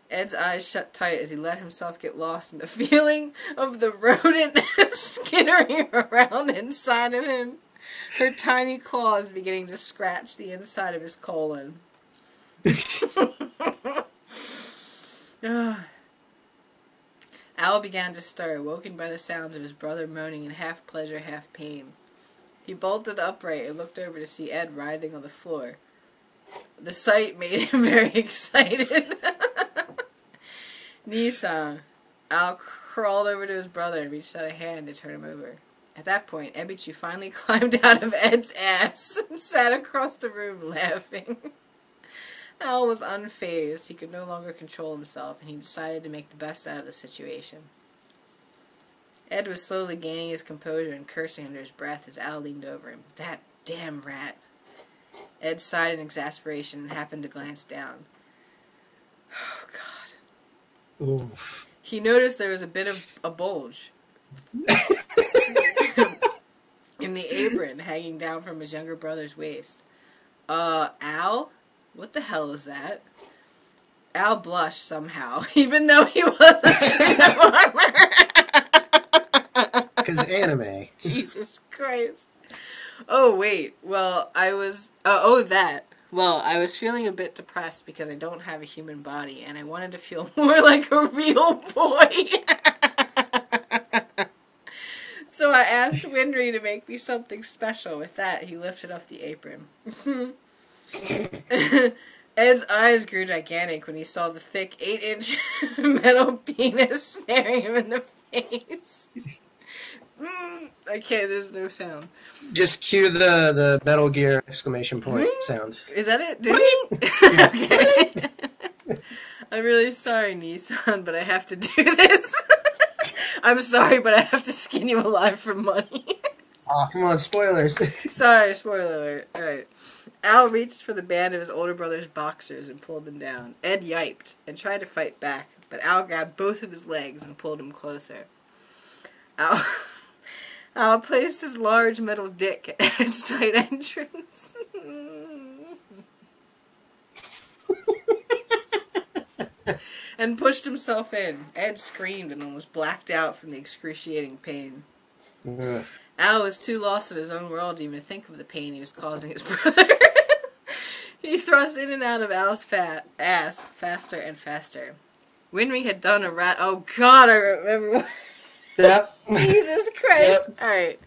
Ed's eyes shut tight as he let himself get lost in the feeling of the rodent skittering around inside of him. Her tiny claws beginning to scratch the inside of his colon. Al began to stir, woken by the sounds of his brother moaning in half pleasure, half pain. He bolted upright and looked over to see Ed writhing on the floor. The sight made him very excited. Nissan. Al crawled over to his brother and reached out a hand to turn him over. At that point, Ebichu finally climbed out of Ed's ass and sat across the room laughing. Al was unfazed. He could no longer control himself, and he decided to make the best out of the situation. Ed was slowly gaining his composure and cursing under his breath as Al leaned over him. That damn rat. Ed sighed in exasperation and happened to glance down. Oh, God. Oof. He noticed there was a bit of a bulge in the apron hanging down from his younger brother's waist. Al? What the hell is that? Al blushed somehow, even though he was a suit of armor. Because anime. Jesus Christ. Oh, wait. Well, I was... that. Well, I was feeling a bit depressed because I don't have a human body, and I wanted to feel more like a real boy. So I asked Winry to make me something special. With that, he lifted up the apron. Ed's eyes grew gigantic when he saw the thick 8-inch metal penis staring him in the face. I can't, there's no sound. Just cue the Metal Gear exclamation point sound. Is that it? Okay. I'm really sorry, Nissan, but I have to do this. I'm sorry, but I have to skin you alive for money. Oh, come on, spoilers. Sorry, spoiler alert. Alright. Al reached for the band of his older brother's boxers and pulled them down. Ed yiped and tried to fight back, but Al grabbed both of his legs and pulled him closer. Al placed his large metal dick at Ed's tight entrance. And pushed himself in. Ed screamed and almost blacked out from the excruciating pain. Ugh. Al was too lost in his own world to even think of the pain he was causing his brother. He thrust in and out of Al's ass faster and faster. Winry had done a oh God, I remember. Yep. Jesus Christ. Yep. Alright.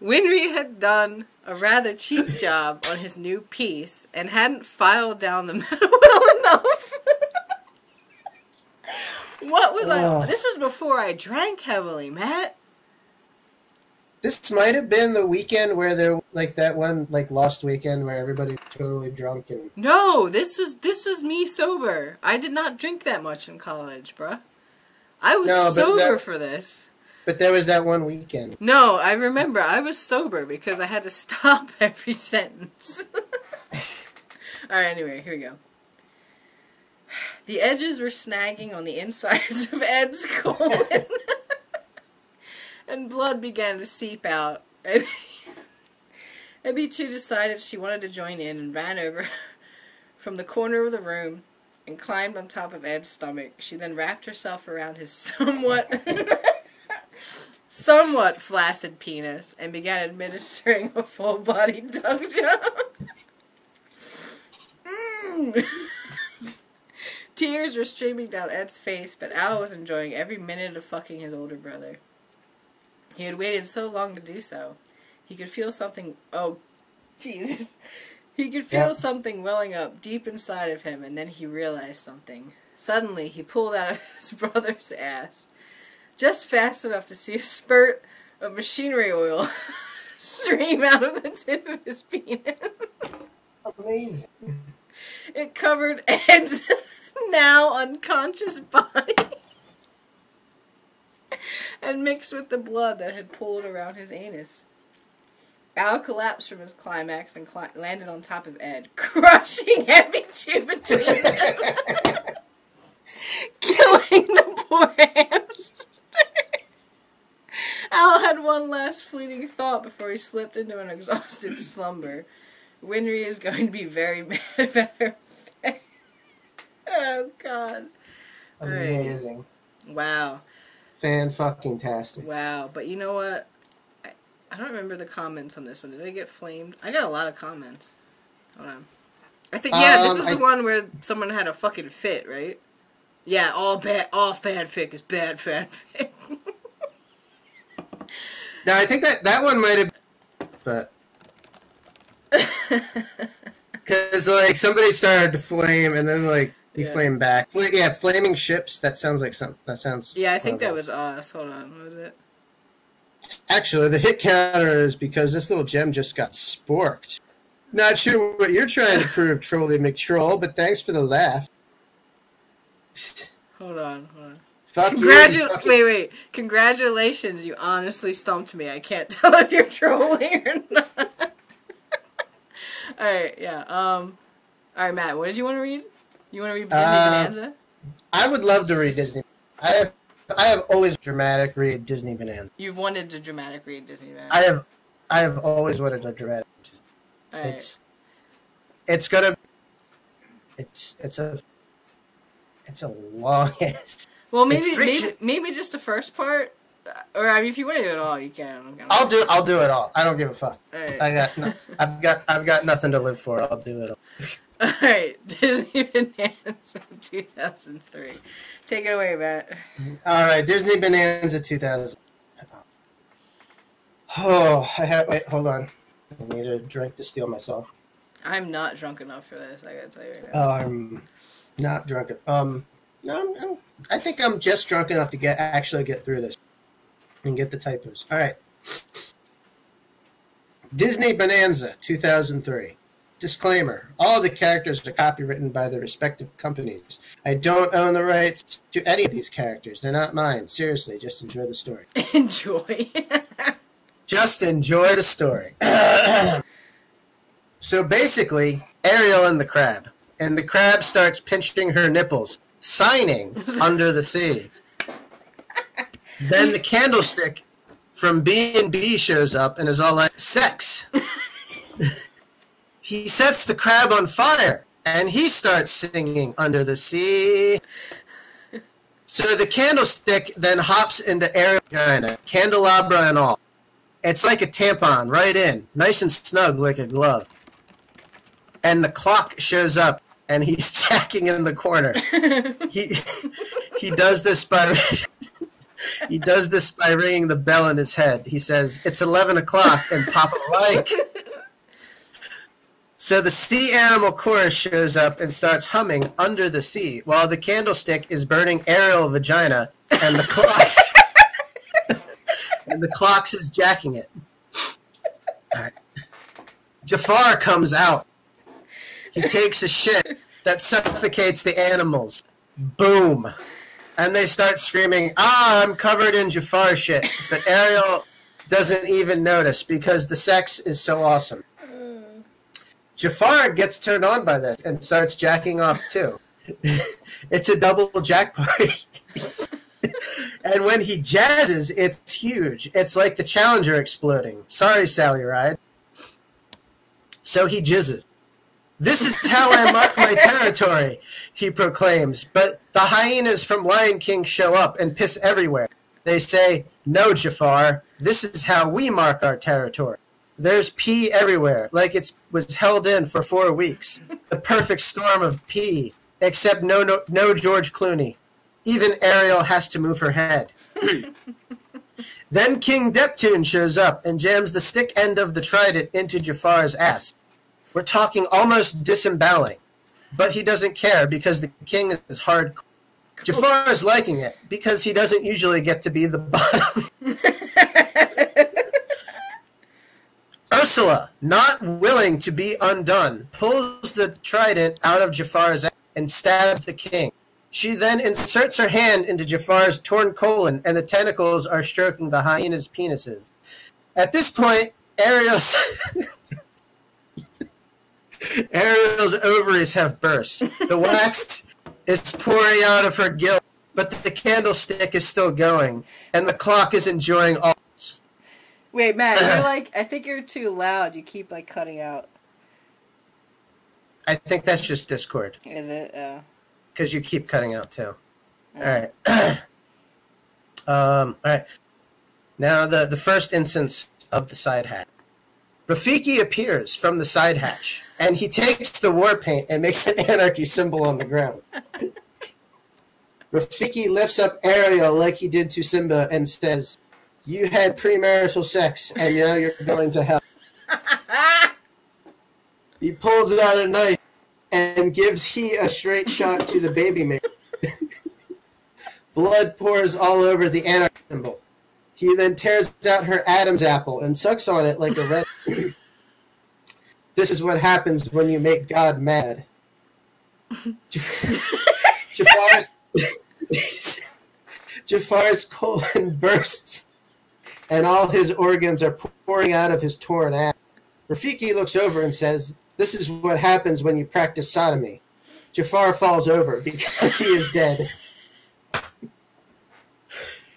Winry had done a rather cheap job on his new piece and hadn't filed down the metal well enough. What was I... This was before I drank heavily, Matt. This might have been the weekend where there, like that one, like Lost Weekend, where everybody's totally drunk and. No, this was me sober. I did not drink that much in college, bruh. I was sober for this. But there was that one weekend. No, I remember. I was sober because I had to stop every sentence. Alright, anyway, here we go. The edges were snagging on the insides of Ed's colon. And blood began to seep out. Ebichu decided she wanted to join in and ran over from the corner of the room and climbed on top of Ed's stomach. She then wrapped herself around his somewhat flaccid penis and began administering a full-body tug job. Tears were streaming down Ed's face, but Al was enjoying every minute of fucking his older brother. He had waited so long to do so. He could feel something... Oh, Jesus. He could feel something welling up deep inside of him, and then he realized something. Suddenly, he pulled out of his brother's ass, just fast enough to see a spurt of machinery oil stream out of the tip of his penis. Amazing. It covered Ed's now unconscious body and mixed with the blood that had pooled around his anus. Al collapsed from his climax and landed on top of Ed, crushing Ebichu between them, killing the poor hamster. Al had one last fleeting thought before he slipped into an exhausted slumber. Winry is going to be very mad about her face. Oh, God. Amazing. Right. Wow. Fan-fucking-tastic. Wow. But you know what? I don't remember the comments on this one. Did I get flamed? I got a lot of comments. Hold on. I think, this is the one where someone had a fucking fit, right? Yeah, all fanfic is bad fanfic. No, I think that one might have... But... Because, like, somebody started to flame, and then, like, he flamed back. Yeah, flaming ships, that sounds like something. That sounds... Yeah, I think that was us. Hold on, what was it? Actually, the hit counter is because this little gem just got sporked. Not sure what you're trying to prove, Trolly McTroll, but thanks for the laugh. Hold on. Fuck Wait. Congratulations, you honestly stumped me. I can't tell if you're trolling or not. Alright, yeah. Alright, Matt, what did you want to read? You want to read Disney Bonanza? I would love to read Disney. I have always dramatic read Disney Bonanza. You've wanted to dramatic read Disney Bonanza. I have always wanted to dramatic. Right. It's a long ass. Well, maybe just the first part, or I mean, if you want to do it all, you can. I'll do it all. I don't give a fuck. Right. I've got nothing to live for. I'll do it all. All right, Disney Bonanza 2003. Take it away, Matt. All right, Disney Bonanza 2000. Oh, wait, hold on. I need a drink to steel myself. I'm not drunk enough for this. I gotta tell you right now. Oh, I'm not drunk. No, I think I'm just drunk enough to actually get through this and get the typos. All right. Disney Bonanza 2003. Disclaimer. All the characters are copywritten by their respective companies. I don't own the rights to any of these characters. They're not mine. Seriously, just enjoy the story. Enjoy. Just enjoy the story. So basically, Ariel and the crab. And the crab starts pinching her nipples, signing under the sea. Then the candlestick from B&B shows up and is all like, sex. He sets the crab on fire, and he starts singing under the sea. So the candlestick then hops into Ariel's vagina, candelabra and all. It's like a tampon, right in, nice and snug like a glove. And the clock shows up, and he's jacking in the corner. He does this by ringing the bell in his head. He says, "It's 11 o'clock," and Papa like. So the sea animal chorus shows up and starts humming under the sea while the candlestick is burning Ariel vagina and the clocks and the clocks is jacking it. Right. Jafar comes out. He takes a shit that suffocates the animals. Boom. And they start screaming, I'm covered in Jafar shit. But Ariel doesn't even notice because the sex is so awesome. Jafar gets turned on by this and starts jacking off too. It's a double jack party. And when he jazzes, it's huge. It's like the Challenger exploding. Sorry, Sally Ride. So he jizzes. This is how I mark my territory, he proclaims. But the hyenas from Lion King show up and piss everywhere. They say, no, Jafar, this is how we mark our territory. There's pee everywhere, like it was held in for 4 weeks. The perfect storm of pee, except no George Clooney. Even Ariel has to move her head. Then King Neptune shows up and jams the stick end of the trident into Jafar's ass. We're talking almost disemboweling, but he doesn't care because the king is hardcore. Jafar is liking it because he doesn't usually get to be the bottom. Ursula, not willing to be undone, pulls the trident out of Jafar's ass and stabs the king. She then inserts her hand into Jafar's torn colon, and the tentacles are stroking the hyena's penises. At this point, Ariel's ovaries have burst. The wax is pouring out of her gill, but the candlestick is still going, and the clock is enjoying all. Wait, Matt, you're like, I think you're too loud. You keep, like, cutting out. I think that's just Discord. Is it? Because you keep cutting out, too. All right. All right. Now, the first instance of the side hatch. Rafiki appears from the side hatch, and he takes the war paint and makes an anarchy symbol on the ground. Rafiki lifts up Ariel like he did to Simba and says, you had premarital sex, and now you're going to hell. He pulls out a knife and gives he a straight shot to the baby man. Blood pours all over the anarchy symbol. He then tears out her Adam's apple and sucks on it like a red. This is what happens when you make God mad. Jafar's colon bursts, and all his organs are pouring out of his torn ass. Rafiki looks over and says, this is what happens when you practice sodomy. Jafar falls over because he is dead.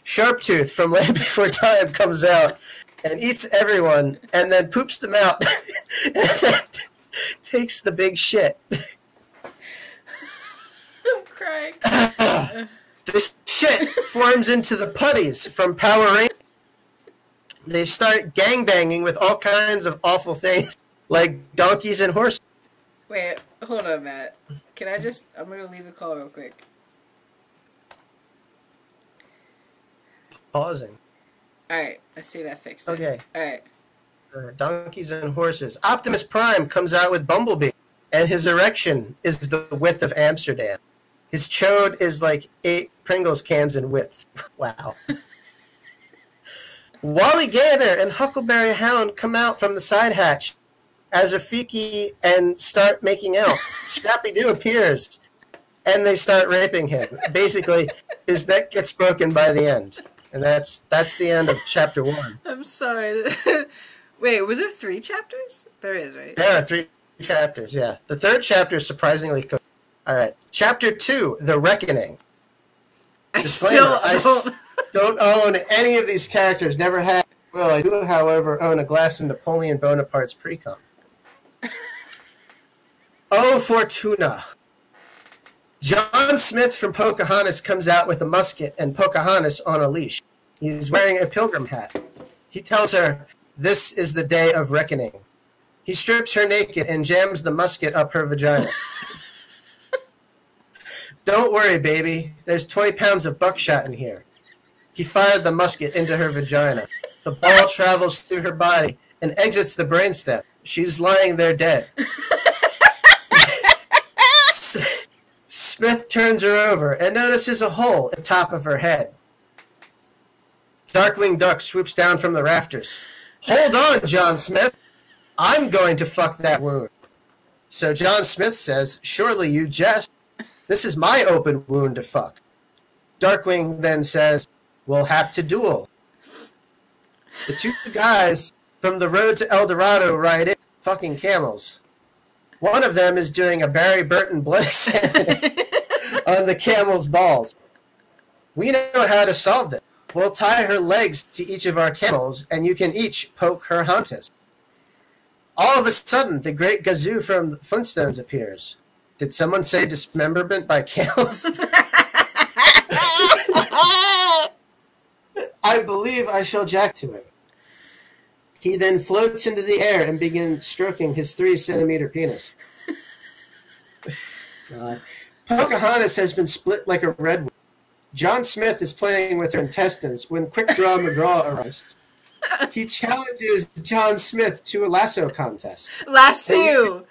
Sharptooth from Land Before Time comes out and eats everyone and then poops them out and then takes the big shit. I'm crying. The shit forms into the putties from Power Rangers. They start gangbanging with all kinds of awful things, like donkeys and horses. Wait, hold on, Matt. Can I just... I'm going to leave the call real quick. Pausing. Alright, let's see if that fixed it. Okay. Alright. Donkeys and horses. Optimus Prime comes out with Bumblebee, and his erection is the width of Amsterdam. His chode is like 8 Pringles cans in width. Wow. Wally Gator and Huckleberry Hound come out from the side hatch as Rafiki and start making out. Scrappy-Doo appears, and they start raping him. Basically, his neck gets broken by the end. And that's the end of chapter 1. I'm sorry. Wait, was there 3 chapters? There is, right? There are 3 chapters, yeah. The 3rd chapter is surprisingly cool. All right. Chapter 2, The Reckoning. I Disclaimer, still don't... don't own any of these characters. Never have. Well, I do, however, own a glass of Napoleon Bonaparte's pre-cum. Oh, Fortuna. John Smith from Pocahontas comes out with a musket and Pocahontas on a leash. He's wearing a pilgrim hat. He tells her, "This is the day of reckoning." He strips her naked and jams the musket up her vagina. "Don't worry, baby. There's 20 pounds of buckshot in here." He fired the musket into her vagina. The ball travels through her body and exits the brainstem. She's lying there dead. Smith turns her over and notices a hole at the top of her head. Darkwing Duck swoops down from the rafters. "Hold on, John Smith. I'm going to fuck that wound." So John Smith says, "Surely you jest. This is my open wound to fuck." Darkwing then says, "We'll have to duel." The 2 guys from the road to El Dorado ride in, fucking camels. One of them is doing a Barry Burton blood examination on the camel's balls. "We know how to solve this. We'll tie her legs to each of our camels, and you can each poke her haunches." All of a sudden, the great Gazoo from the Flintstones appears. Did someone say dismemberment by camels? I believe I shall jack to him. He then floats into the air and begins stroking his 3-centimeter penis. God. Pocahontas has been split like a redwood. John Smith is playing with her intestines when Quick Draw McGraw arrives. He challenges John Smith to a lasso contest. Lasso!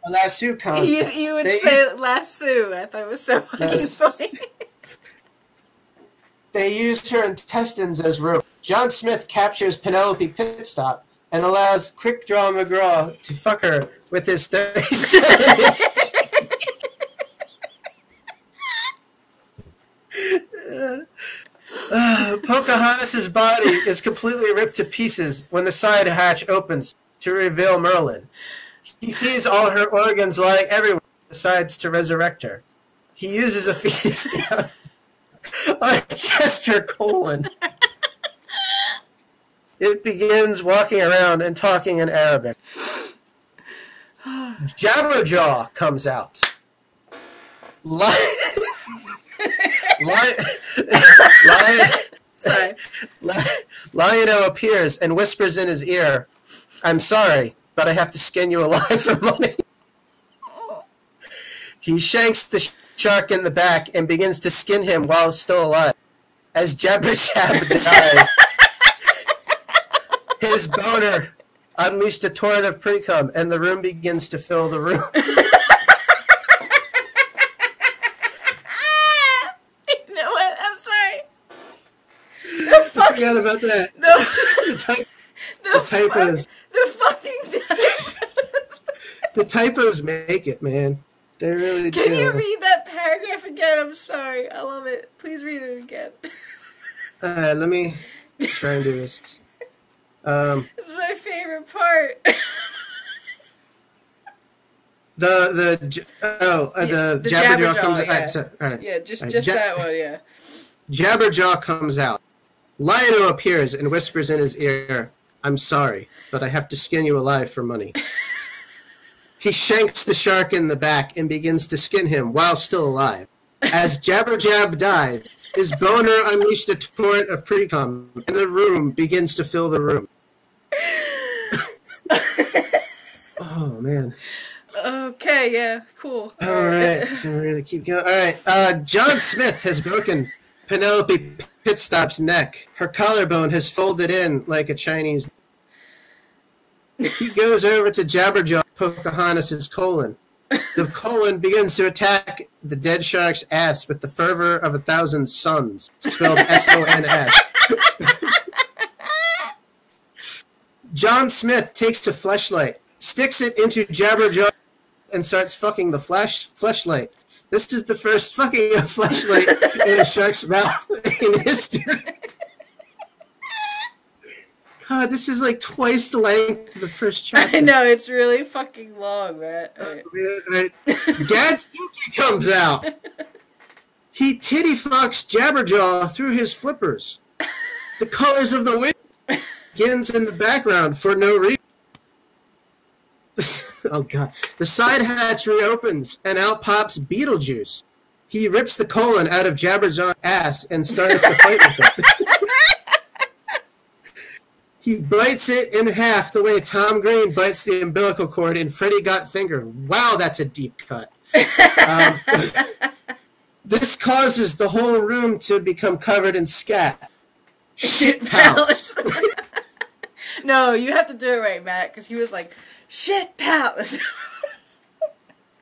A lasso contest. You would say lasso. I thought it was so fucking funny. They used her intestines as rope. John Smith captures Penelope Pitstop and allows Quick Draw McGraw to fuck her with his 37-inch. Pocahontas' body is completely ripped to pieces when the side hatch opens to reveal Merlin. He sees all her organs lying everywhere and decides to resurrect her. He uses a fetus on just her colon. It begins walking around and talking in Arabic. Jabberjaw comes out. Lion-O appears and whispers in his ear, "I'm sorry, but I have to skin you alive for money." He shanks the shark in the back and begins to skin him while still alive. As Jabberjab dies, his boner unleashed a torrent of pre-cum, and the room begins to fill the room. You know what? I'm sorry. I forgot about that. The typos make it, man. They really do. Can you read that paragraph again? I'm sorry. I love it. Please read it again. Let me try and do this. This is my favorite part. The Jabberjaw comes out. Yeah. Right. Yeah, just that one, yeah. Jabberjaw comes out. Lion-O appears and whispers in his ear, "I'm sorry, but I have to skin you alive for money." He shanks the shark in the back and begins to skin him while still alive. As Jabberjab dies, his boner unleashed a torrent of pre-cum, and the room begins to fill the room. Oh, man. Okay, yeah, cool. All right, so we're going to keep going. All right, John Smith has broken Penelope Pitstop's neck. Her collarbone has folded in like a Chinese. He goes over to Jabberjaw Pocahontas' colon. The colon begins to attack the dead shark's ass with the fervor of 1,000 suns, spelled S-O-N-S. John Smith takes a fleshlight sticks it into Jabberjaw and starts fucking the fleshlight. This is the first fucking fleshlight in a shark's mouth in history. God, this is like twice the length of the first chapter. I know, it's really fucking long, man. Right. Gadsuki comes out. He titty fucks Jabberjaw through his flippers. The colors of the wind begins in the background for no reason. Oh god. The side hatch reopens and out pops Beetlejuice. He rips the colon out of Jabberjaw's ass and starts to fight with him. He bites it in half the way Tom Green bites the umbilical cord in Freddy Got Fingered. Wow, that's a deep cut. This causes the whole room to become covered in scat. Shit palace. No, you have to do it right, Matt, because he was like, shit palace.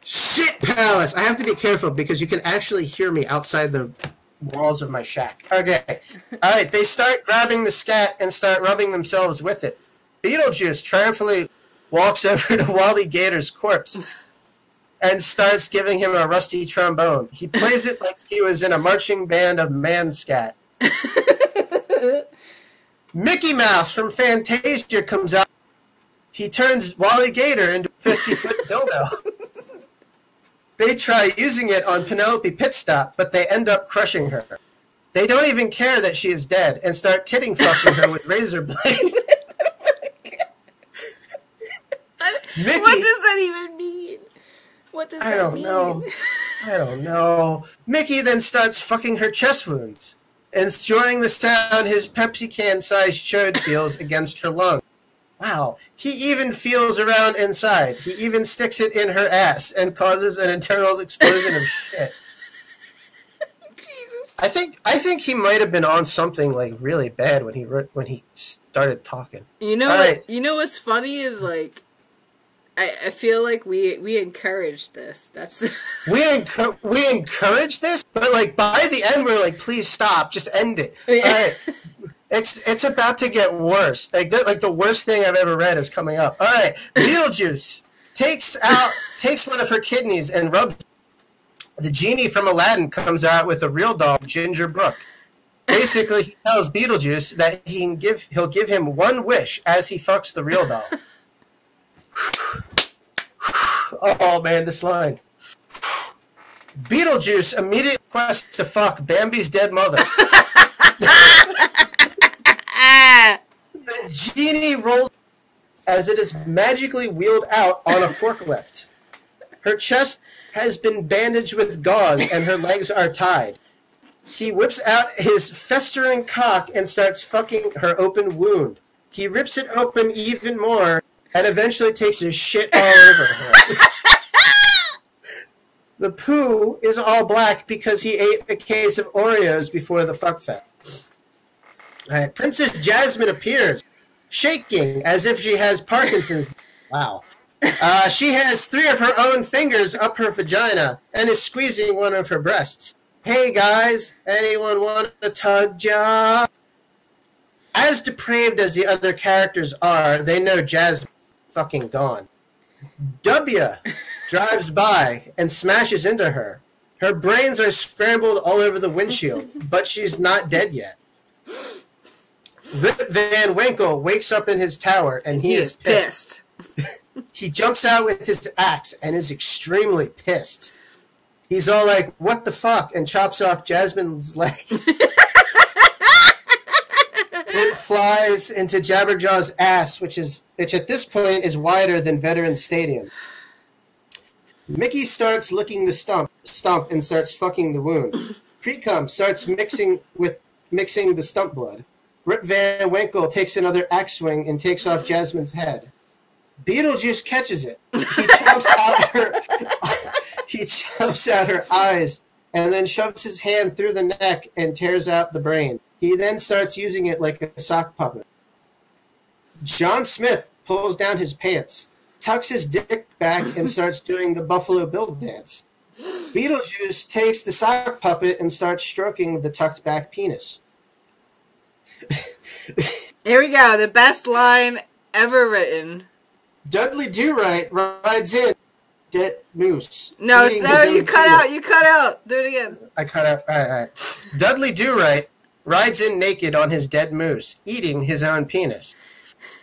Shit palace. I have to be careful because you can actually hear me outside the walls of my shack. Okay. Alright, they start grabbing the scat and start rubbing themselves with it. Beetlejuice triumphantly walks over to Wally Gator's corpse and starts giving him a rusty trombone. He plays it like he was in a marching band of man scat. Mickey Mouse from Fantasia comes out. He turns Wally Gator into a 50-foot dildo. They try using it on Penelope Pitstop, but they end up crushing her. They don't even care that she is dead and start titting fucking her with razor blades. Mickey, what does that even mean? What does that mean? I don't know. Mickey then starts fucking her chest wounds, enjoying the sound his Pepsi can-sized chode feels against her lung. Wow, he even feels around inside. He even sticks it in her ass and causes an internal explosion of shit. Jesus. I think he might have been on something like really bad when he started talking. You know what's funny is like I feel like we encouraged this. That's we encourage this, but like by the end we're like, please stop, just end it. Yeah. All right. It's about to get worse. Like the worst thing I've ever read is coming up. All right, Beetlejuice takes one of her kidneys and rubs. The genie from Aladdin comes out with a real doll, Ginger Brooke. Basically, he tells Beetlejuice that he'll give him one wish as he fucks the real doll. Oh man, this line. Beetlejuice immediately requests to fuck Bambi's dead mother. The genie rolls as it is magically wheeled out on a forklift. Her chest has been bandaged with gauze and her legs are tied. He whips out his festering cock and starts fucking her open wound. He rips it open even more and eventually takes his shit all over her. The poo is all black because he ate a case of Oreos before the fuck fest. Princess Jasmine appears, shaking as if she has Parkinson's. Wow. She has 3 of her own fingers up her vagina and is squeezing one of her breasts. Hey guys, anyone want a tug job? As depraved as the other characters are, they know Jasmine is fucking gone. W drives by and smashes into her. Her brains are scrambled all over the windshield, but she's not dead yet. Rip Van Winkle wakes up in his tower and he is pissed. He jumps out with his axe and is extremely pissed. He's all like, what the fuck? And chops off Jasmine's leg. It flies into Jabberjaw's ass, which at this point is wider than Veterans Stadium. Mickey starts licking the stump and starts fucking the wound. Pre-cum starts mixing the stump blood. Rip Van Winkle takes another axe swing and takes off Jasmine's head. Beetlejuice catches it. He chops out her eyes and then shoves his hand through the neck and tears out the brain. He then starts using it like a sock puppet. John Smith pulls down his pants, tucks his dick back, and starts doing the Buffalo Bill dance. Beetlejuice takes the sock puppet and starts stroking the tucked back penis. Here we go, the best line ever written. Dudley Do-Right rides in dead moose. No, eating no, his own you cut penis. out. You cut out. Do it again. I cut out. All right. Dudley Do-Right rides in naked on his dead moose, eating his own penis.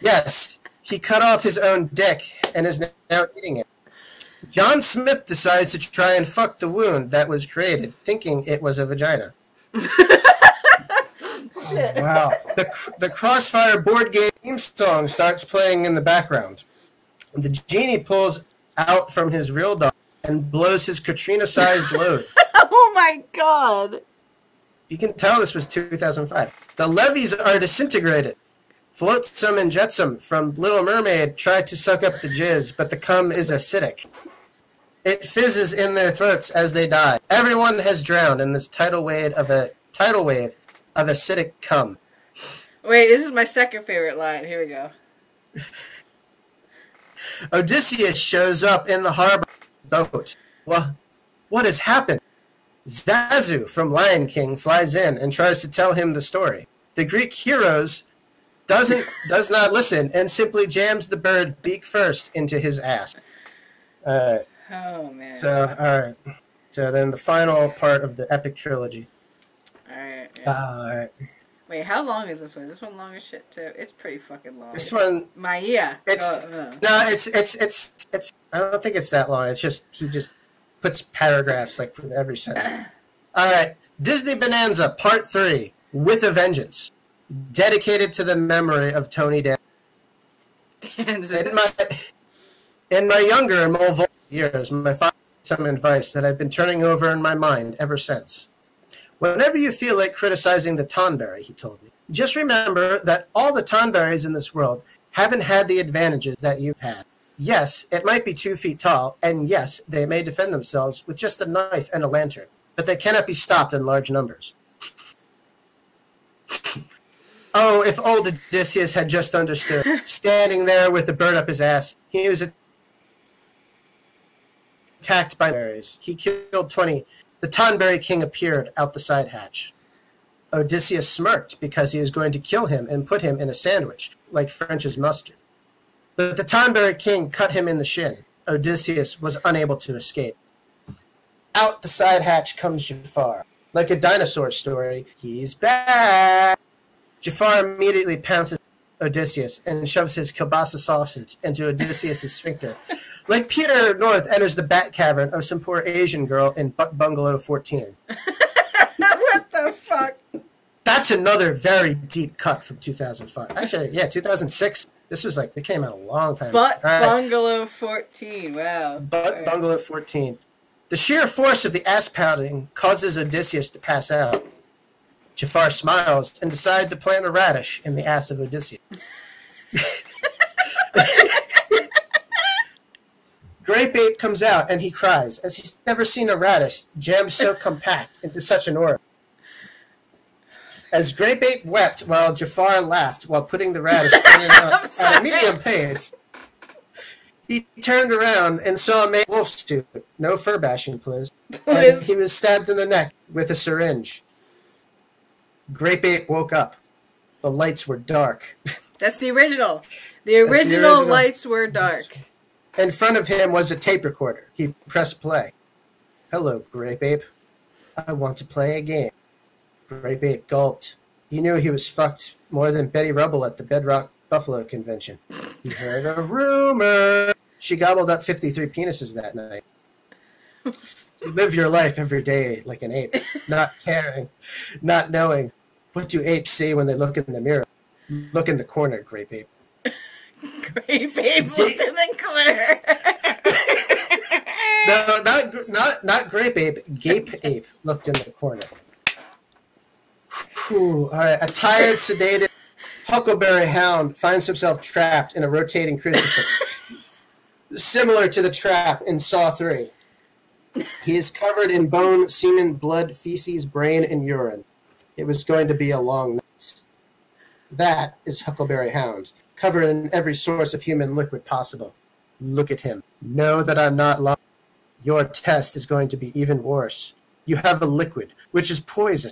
Yes, he cut off his own dick and is now eating it. John Smith decides to try and fuck the wound that was created, thinking it was a vagina. Shit. Wow. The Crossfire board game theme song starts playing in the background. The genie pulls out from his real dog and blows his Katrina-sized load. Oh my god. You can tell this was 2005. The levees are disintegrated. Flotsam and Jetsam from Little Mermaid try to suck up the jizz, but the cum is acidic. It fizzes in their throats as they die. Everyone has drowned in this tidal wave of acidic cum. Wait, this is my second favorite line. Here we go. Odysseus shows up in the harbor boat. Well, what has happened? Zazu from Lion King flies in and tries to tell him the story. The Greek heroes does not listen and simply jams the bird beak first into his ass. Oh man. So, all right. So then the final part of the epic trilogy. Alright. Yeah. All right. Wait, how long is this one? Is this one long as shit too? It's pretty fucking long. This one. Maia. It's. I don't think it's that long. It's just he just puts paragraphs like for every sentence. All right. Disney Bonanza Part 3 with a Vengeance, dedicated to the memory of Tony Dan. In my younger and more vulnerable years, my father gave some advice that I've been turning over in my mind ever since. Whenever you feel like criticizing the Tonberry, he told me, just remember that all the Tonberries in this world haven't had the advantages that you've had. Yes, it might be 2 feet tall, and yes, they may defend themselves with just a knife and a lantern, but they cannot be stopped in large numbers. Oh, if old Odysseus had just understood. Standing there with the bird up his ass, he was attacked by berries. He killed 20. The Tonberry King appeared out the side hatch. Odysseus smirked because he was going to kill him and put him in a sandwich, like French's mustard. But the Tonberry King cut him in the shin. Odysseus was unable to escape. Out the side hatch comes Jafar. Like a dinosaur story, he's back. Jafar immediately pounces Odysseus and shoves his kielbasa sausage into Odysseus' sphincter. Like Peter North enters the bat cavern of some poor Asian girl in Butt Bungalow 14. What the fuck? That's another very deep cut from 2005. Actually, yeah, 2006. This was like, they came out a long time ago. Butt Bungalow 14. Wow. Butt Bungalow 14. The sheer force of the ass pounding causes Odysseus to pass out. Jafar smiles and decides to plant a radish in the ass of Odysseus. Grape Ape comes out and he cries, as he's never seen a radish jammed so compact into such an orb. As Grape Ape wept while Jafar laughed while putting the radish in and out at a medium pace, he turned around and saw a male wolf suit. No fur bashing, please. And he was stabbed in the neck with a syringe. Grape Ape woke up. The lights were dark. That's the original. The original lights were dark. In front of him was a tape recorder. He pressed play. Hello, Grape Ape. I want to play a game. Grape Ape gulped. He knew he was fucked more than Betty Rubble at the Bedrock Buffalo Convention. He heard a rumor. She gobbled up 53 penises that night. You live your life every day like an ape, not caring, not knowing. What do apes say when they look in the mirror? Look in the corner, Grape Ape. Grape Ape looked in the corner. No, not Grape Ape. Gape Ape looked in the corner. Whew, all right, a tired, sedated Huckleberry Hound finds himself trapped in a rotating crucifix, similar to the trap in Saw 3. He is covered in bone, semen, blood, feces, brain, and urine. It was going to be a long night. That is Huckleberry Hound, covered in every source of human liquid possible. Look at him. Know that I'm not lying. Your test is going to be even worse. You have a liquid, which is poison,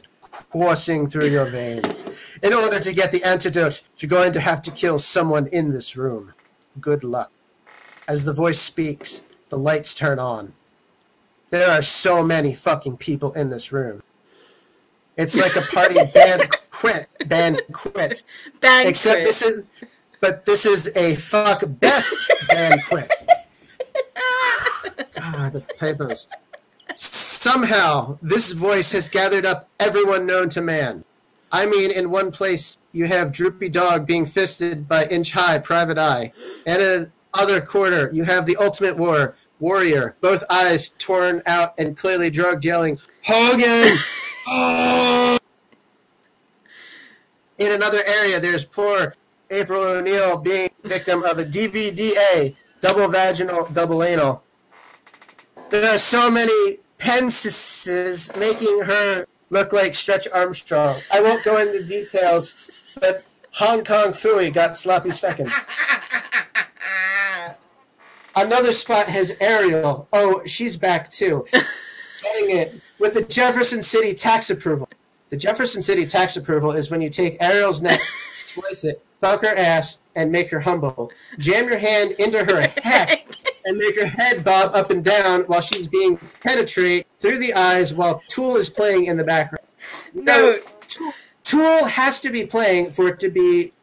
coursing through your veins. In order to get the antidote, you're going to have to kill someone in this room. Good luck. As the voice speaks, the lights turn on. There are so many fucking people in this room. It's like a party banquet. Except this is a fuck best banquet. God, the typos. Somehow, this voice has gathered up everyone known to man. I mean, in one place, you have Droopy Dog being fisted by Inch-High Private Eye. And in another quarter, you have the Ultimate Warrior, both eyes torn out and clearly drugged, yelling, Hogan! Oh! In another area, there's poor April O'Neil being victim of a DVDA, double vaginal, double anal. There are so many princesses making her look like Stretch Armstrong. I won't go into details, but Hong Kong Phooey got sloppy seconds. Another spot has Ariel. Oh, she's back too. Getting it with the Jefferson City tax approval. The Jefferson City tax approval is when you take Ariel's neck, slice it, fuck her ass, and make her humble. Jam your hand into her heck and make her head bob up and down while she's being penetrated through the eyes while Tool is playing in the background. No. Tool has to be playing for it to be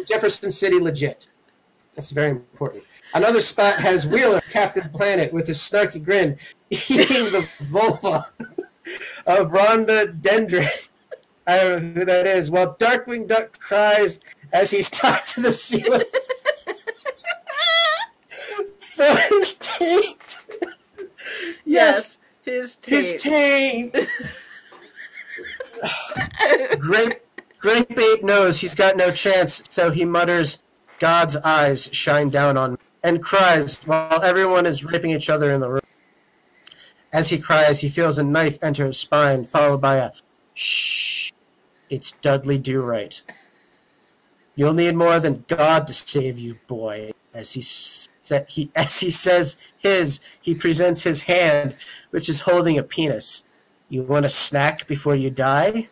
Jefferson City legit. That's very important. Another spot has Wheeler, Captain Planet, with his snarky grin, eating the vulva of Rhonda Dendron. I don't know who that is. While Darkwing Duck cries as he's stuck to the ceiling for his taint. Yes, his taint. His taint. Grape Ape knows he's got no chance, so he mutters, God's eyes shine down on me, and cries while everyone is raping each other in the room. As he cries, he feels a knife enter his spine, followed by a shh. It's Dudley Do-Right. You'll need more than God to save you, boy. As he says he presents his hand, which is holding a penis. You want a snack before you die?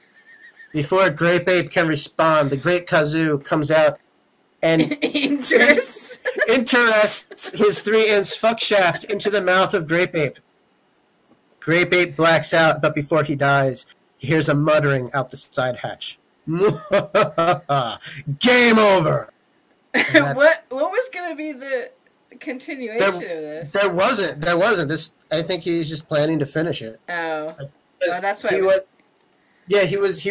Before Grape Ape can respond, the Great Kazoo comes out and interests his 3-inch fuck shaft into the mouth of Grape Ape. Grape Ape blacks out, but before he dies, he hears a muttering out the side hatch. Game over! What was going to be the continuation of this? There wasn't. This, I think he's just planning to finish it. Oh, that's why. He was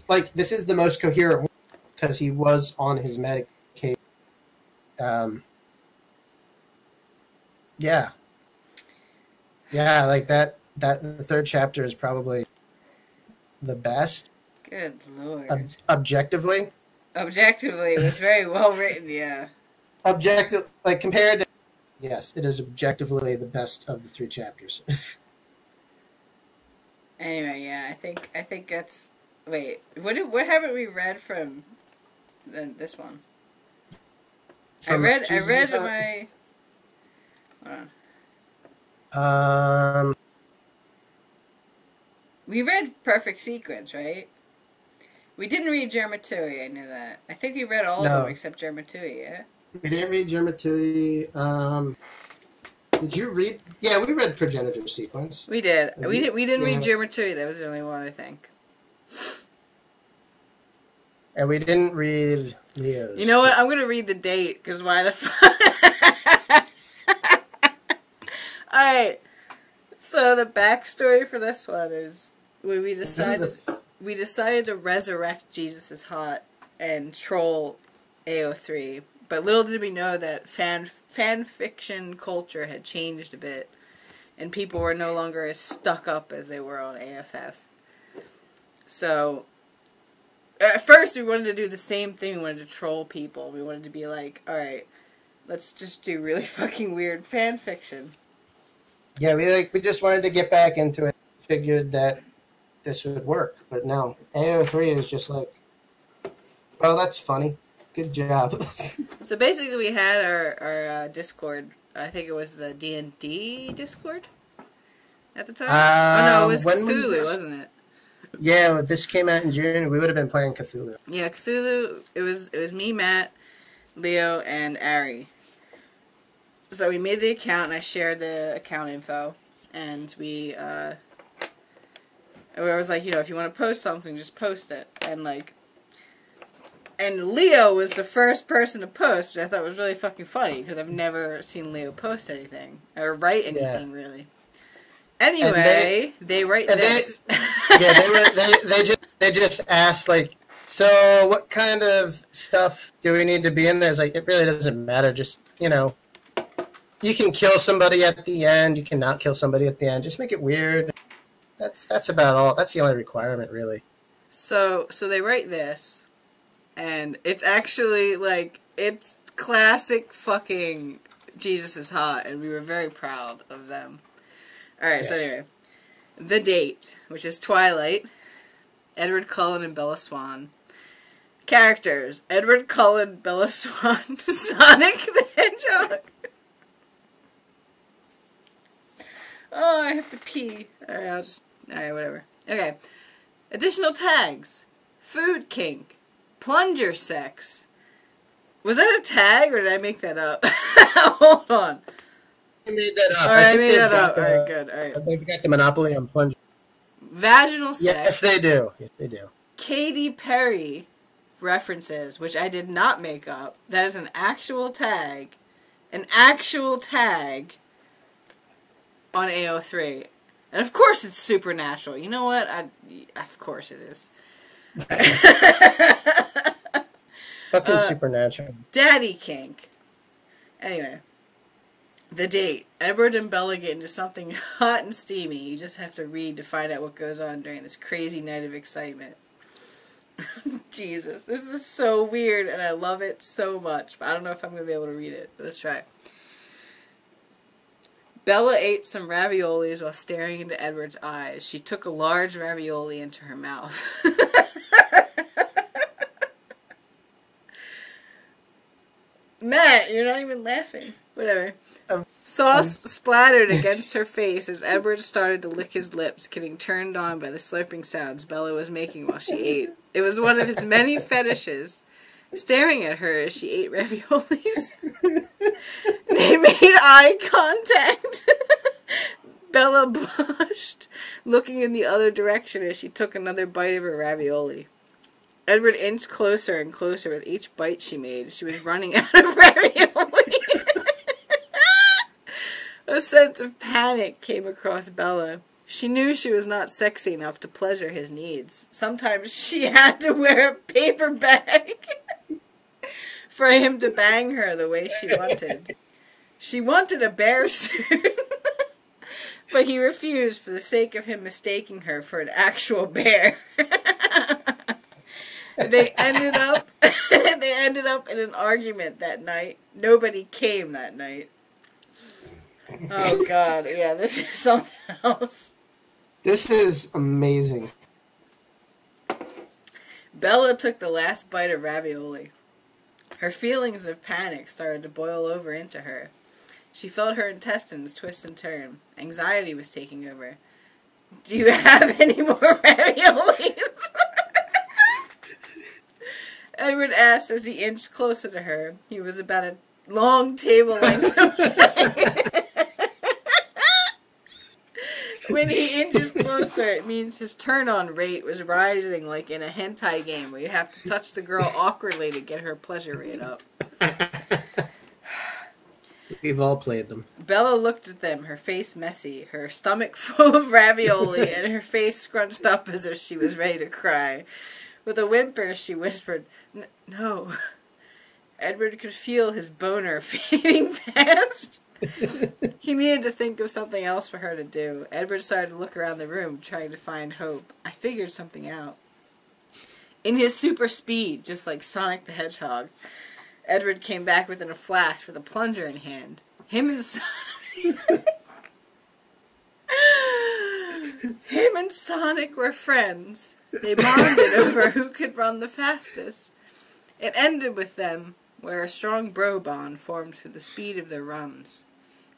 like, this is the most coherent one because he was on his medication. Yeah, like that. The third chapter is probably the best. Good Lord. Objectively, it was very well written. Yeah. Objective, like compared to, yes, it is objectively the best of the 3 chapters. Anyway, yeah, I think that's. Wait, what haven't we read from this one? I read my. Hold on. We read Perfect Sequence, right? We didn't read Germatui, I knew that. I think we read all of them except Germatui, yeah? We didn't read Germatui. Did you read? Yeah, we read Progenitor Sequence. We did. We didn't read Germatui. That was the only one, I think. And we didn't read Leo's. You know what? I'm going to read the date, because why the fuck? Alright. So the backstory for this one is when we decided to resurrect Jesus' Hot and troll AO3. But little did we know that fan fiction culture had changed a bit, and people were no longer as stuck up as they were on AFF. So, at first we wanted to do the same thing. We wanted to troll people. We wanted to be like, alright, let's just do really fucking weird fan fiction. Yeah, we just wanted to get back into it. Figured that this would work, but no. AO3 is just like, well, that's funny. Good job. So basically we had our Discord. I think it was the D&D Discord at the time. Oh no, it was Cthulhu, wasn't it? Yeah, this came out in June. We would have been playing Cthulhu. Yeah, Cthulhu. It was me, Matt, Leo, and Ari. So we made the account, and I shared the account info, and we was like, if you want to post something, just post it. And Leo was the first person to post, which I thought was really fucking funny, because I've never seen Leo post anything, or write anything, really. Anyway, they write this. They just asked, like, so what kind of stuff do we need to be in there? It's like, it really doesn't matter. Just, you can kill somebody at the end. You cannot kill somebody at the end. Just make it weird. That's about all. That's the only requirement, really. So they write this, and it's actually, it's classic fucking Jesus is hot, and we were very proud of them. Alright, yes. So anyway. The date, which is Twilight, Edward Cullen and Bella Swan. Characters, Edward Cullen, Bella Swan, Sonic the Hedgehog. Oh, I have to pee. Alright, whatever. Okay. Additional tags. Food kink. Plunger sex. Was that a tag, or did I make that up? Hold on. I made that up. Alright, I made that up. Alright, good. Alright. They've got the monopoly on plunger. Vaginal sex. Yes, they do. Yes, they do. Katy Perry references, which I did not make up. That is an actual tag. An actual tag on AO3. And of course it's supernatural. You know what? Of course it is. Fucking supernatural. Daddy kink. Anyway. The date. Edward and Bella get into something hot and steamy. You just have to read to find out what goes on during this crazy night of excitement. Jesus. This is so weird, and I love it so much. But I don't know if I'm going to be able to read it. Let's try. Bella ate some raviolis while staring into Edward's eyes. She took a large ravioli into her mouth. Matt, you're not even laughing. Whatever. Sauce splattered against her face as Edward started to lick his lips, getting turned on by the slurping sounds Bella was making while she ate. It was one of his many fetishes, staring at her as she ate raviolis. They made eye contact. Bella blushed, looking in the other direction as she took another bite of her ravioli. Edward inched closer and closer with each bite she made. She was running out of ravioli. A sense of panic came across Bella. She knew she was not sexy enough to pleasure his needs. Sometimes she had to wear a paper bag for him to bang her the way she wanted. She wanted a bear suit, but he refused for the sake of him mistaking her for an actual bear. They ended up in an argument that night. Nobody came that night. Oh God, yeah, this is something else. This is amazing. Bella took the last bite of ravioli. Her feelings of panic started to boil over into her. She felt her intestines twist and turn. Anxiety was taking over. Do you have any more raviolis? Edward asked as he inched closer to her. He was about a long table length away. When he inches closer, it means his turn-on rate was rising like in a hentai game where you have to touch the girl awkwardly to get her pleasure rate up. We've all played them. Bella looked at them, her face messy, her stomach full of ravioli, and her face scrunched up as if she was ready to cry. With a whimper, she whispered, "No." Edward could feel his boner fading fast. He needed to think of something else for her to do. Edward started to look around the room, trying to find hope. I figured something out. In his super speed, just like Sonic the Hedgehog, Edward came back within a flash with a plunger in hand. Him and Sonic were friends. They bonded over who could run the fastest. It ended with them, where a strong bro bond formed through the speed of their runs.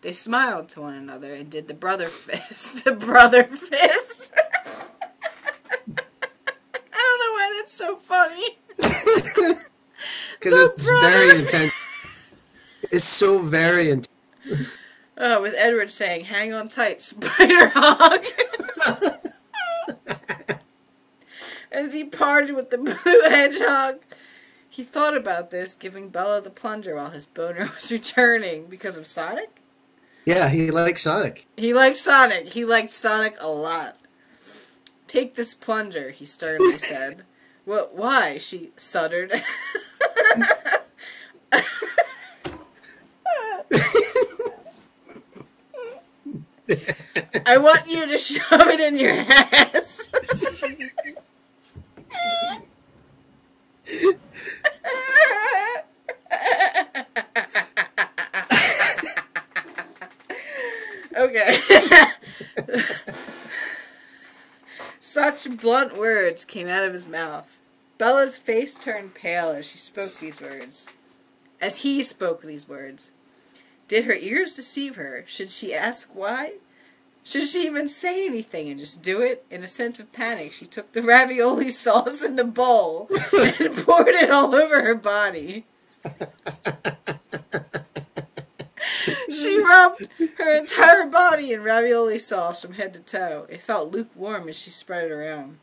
They smiled to one another and did the brother fist. The brother fist. I don't know why that's so funny. Because it's very intense. It's so very intense. With Edward saying, "Hang on tight, Spider Hog." As he parted with the blue hedgehog. He thought about this, giving Bella the plunger while his boner was returning. Because of Sonic? Yeah, he likes Sonic. He liked Sonic. He liked Sonic a lot. "Take this plunger," he sternly said. "What? Why?" she stuttered. "I want you to shove it in your ass." Okay. Such blunt words came out of his mouth. Bella's face turned pale as she spoke these words. As he spoke these words. Did her ears deceive her? Should she ask why? Should she even say anything and just do it? In a sense of panic, she took the ravioli sauce in the bowl and poured it all over her body. She rubbed her entire body in ravioli sauce from head to toe. It felt lukewarm as she spread it around.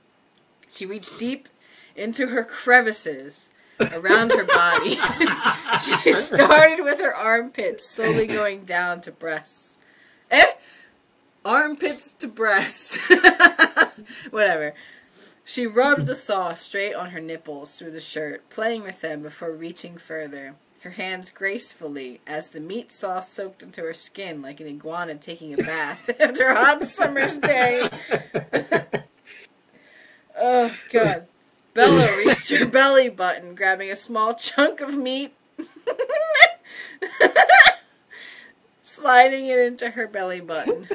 She reached deep into her crevices around her body. She started with her armpits, slowly going down to breasts. Armpits to breasts. Whatever. She rubbed the sauce straight on her nipples through the shirt, playing with them before reaching further. Her hands gracefully, as the meat sauce soaked into her skin like an iguana taking a bath after a hot summer's day. Oh, God. Bella reached her belly button, grabbing a small chunk of meat, sliding it into her belly button.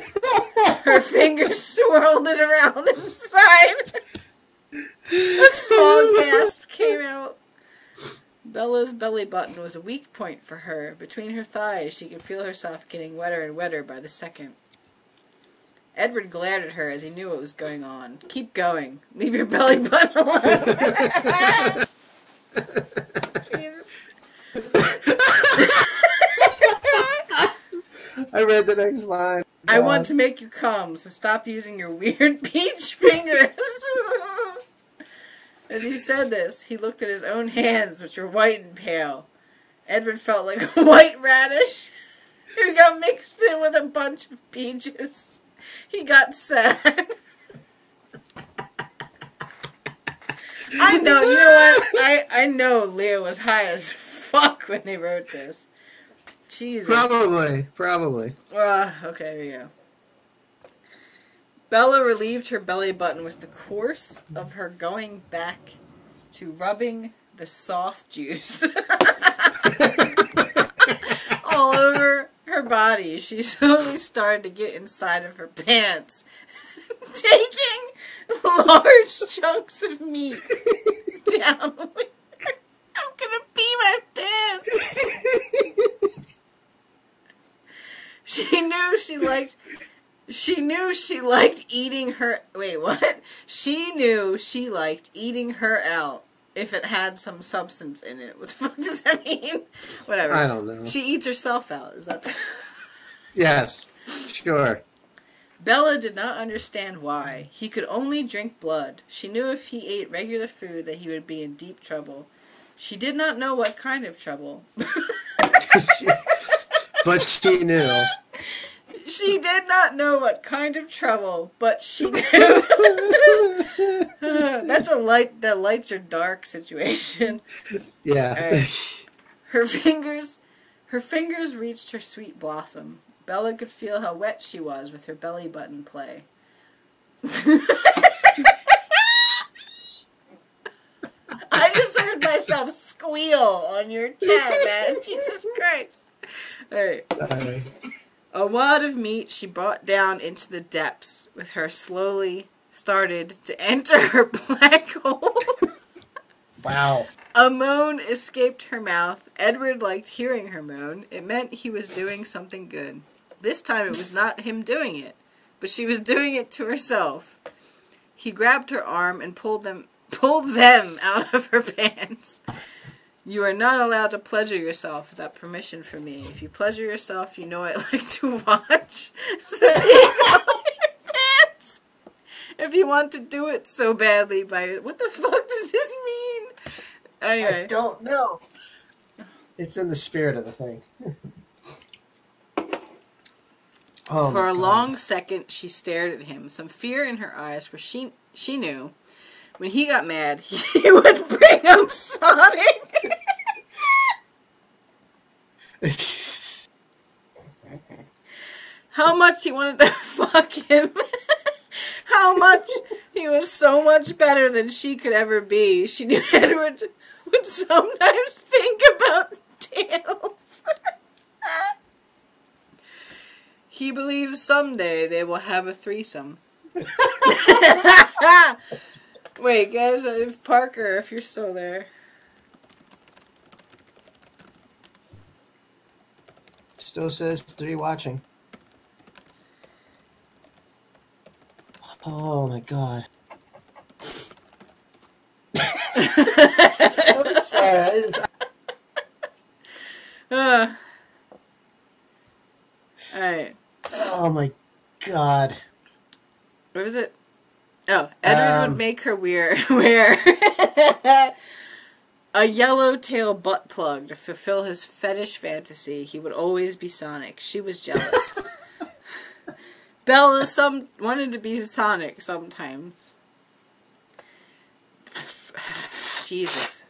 Her fingers swirled it around inside. A small gasp came out. Bella's belly button was a weak point for her. Between her thighs, she could feel herself getting wetter and wetter by the second. Edward glared at her as he knew what was going on. "Keep going. Leave your belly button alone." Jesus. I read the next line. "I want to make you come, so stop using your weird peach fingers." As he said this, he looked at his own hands, which were white and pale. Edward felt like a white radish who got mixed in with a bunch of peaches. He got sad. I know, you know what? I know Leo was high as fuck when they wrote this. Jesus. Probably. Okay, here we go. Bella relieved her belly button with the course of her going back to rubbing the sauce juice all over her body. She slowly started to get inside of her pants, taking large chunks of meat down. I'm gonna pee my pants. She knew she liked eating her... Wait, what? She knew she liked eating her out if it had some substance in it. What the fuck does that mean? Whatever. I don't know. She eats herself out. Is that... Yes, sure. Bella did not understand why. He could only drink blood. She knew if he ate regular food that he would be in deep trouble. She did not know what kind of trouble. But she knew. She did not know what kind of trouble, but she knew. That's the lights are dark situation. Yeah. Right. Her fingers reached her sweet blossom. Bella could feel how wet she was with her belly button play. I just heard myself squeal on your chat, man. Jesus Christ. Alright. Sorry. A wad of meat she brought down into the depths with her slowly started to enter her black hole. Wow. A moan escaped her mouth. Edward liked hearing her moan. It meant he was doing something good. This time it was not him doing it, but she was doing it to herself. He grabbed her arm and pulled them out of her pants. You are not allowed to pleasure yourself without permission from me. If you pleasure yourself, you know I like to watch. So take off your pants. If you want to do it so badly what the fuck does this mean? Anyway. I don't know. It's in the spirit of the thing. For a long second, she stared at him, some fear in her eyes, for she knew when he got mad, he would bring up Sonic. How much he wanted to fuck him. How much he was so much better than she could ever be. She knew Edward would sometimes think about Tails. He believes someday they will have a threesome. Wait, guys, if Parker, if you're still there. Still says 3 watching. Oh my god. I'm sorry. Alright. Oh my god. What was it? Oh, Edward would make her wear a yellow-tail butt plug to fulfill his fetish fantasy. He would always be Sonic. She was jealous. Bella wanted to be Sonic sometimes. Jesus.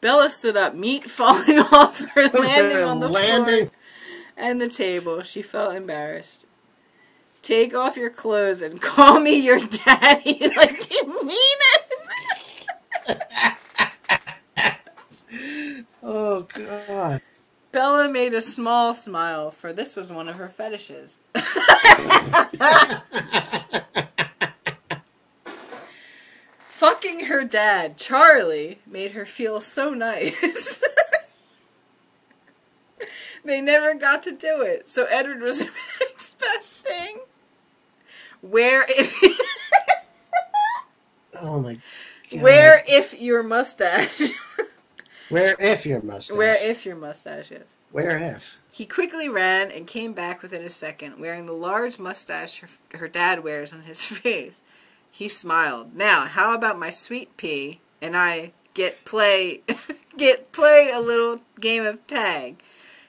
Bella stood up, meat falling off her, landing on the floor and the table. She felt embarrassed. Take off your clothes and call me your daddy like you mean it. Oh, God. Bella made a small smile, for this was one of her fetishes. Fucking her dad, Charlie, made her feel so nice. They never got to do it, so Edward was the next best thing. Where if Oh my god. Where if your mustache? Where if your mustache? Where if your mustache is? Where if? He quickly ran and came back within a second, wearing the large mustache her dad wears on his face. He smiled. Now, how about my sweet pea and I get play a little game of tag?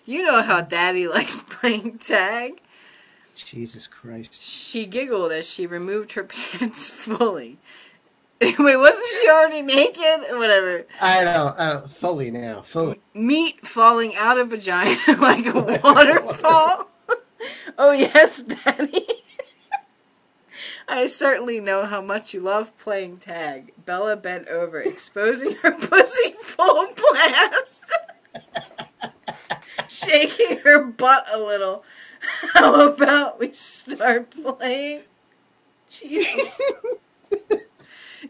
You know how Daddy likes playing tag. Jesus Christ. She giggled as she removed her pants fully. Wait, wasn't she already naked? Whatever. I don't. Fully now. Fully. Meat falling out of vagina like a waterfall. Oh, yes, Daddy. I certainly know how much you love playing tag. Bella bent over, exposing her pussy full blast. Shaking her butt a little. How about we start playing? Jesus.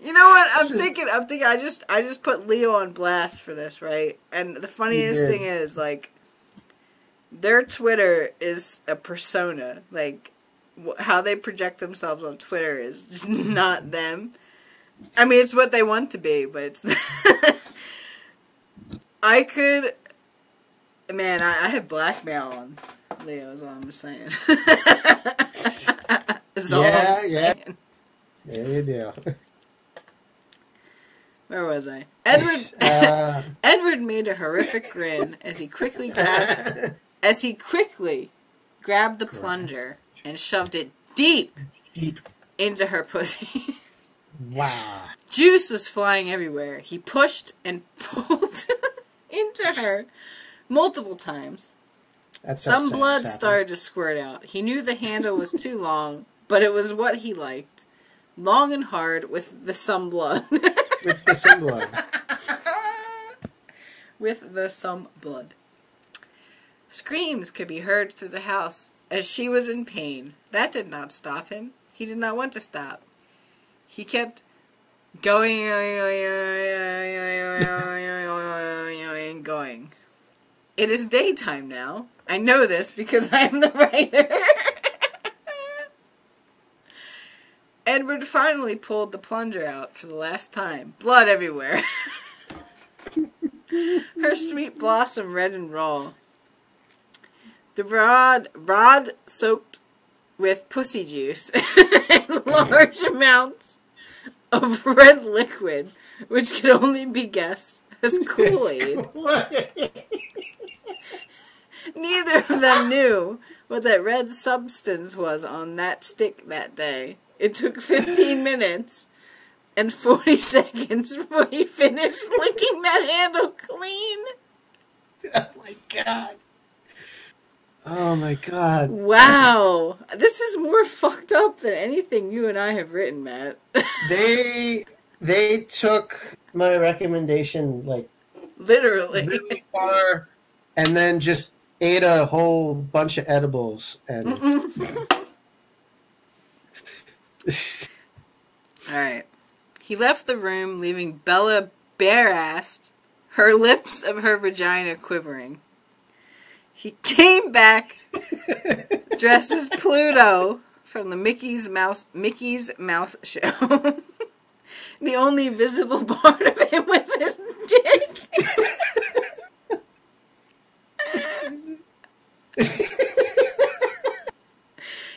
You know what? I'm thinking I just put Leo on blast for this, right? And the funniest thing is, like, their Twitter is a persona. Like, how they project themselves on Twitter is just not them. I mean, it's what they want to be, but it's... I could... Man, I have blackmail on Leo, is all I'm saying. That's all I'm saying. Yeah, you do. Where was I? Edward made a horrific grin as he quickly grabbed the plunger and shoved it deep into her pussy. Wow. Juice was flying everywhere. He pushed and pulled into her multiple times. Some blood started to squirt out. He knew the handle was too long, but it was what he liked. Long and hard with the some blood. With the some blood. With the some blood. Screams could be heard through the house as she was in pain. That did not stop him. He did not want to stop. He kept going and going. It is daytime now. I know this because I am the writer. Edward finally pulled the plunger out for the last time. Blood everywhere. Her sweet blossom red and raw. The rod soaked with pussy juice and large amounts of red liquid, which could only be guessed as Kool-Aid. Neither of them knew what that red substance was on that stick that day. It took 15 minutes and 40 seconds before he finished licking that handle clean. Oh my god. Oh my god. Wow. This is more fucked up than anything you and I have written, Matt. They took my recommendation like Literally. really far and then just ate a whole bunch of edibles and Alright. He left the room, leaving Bella bare-assed, her lips of her vagina quivering. He came back dressed as Pluto from the Mickey's Mouse Show. The only visible part of him was his dick.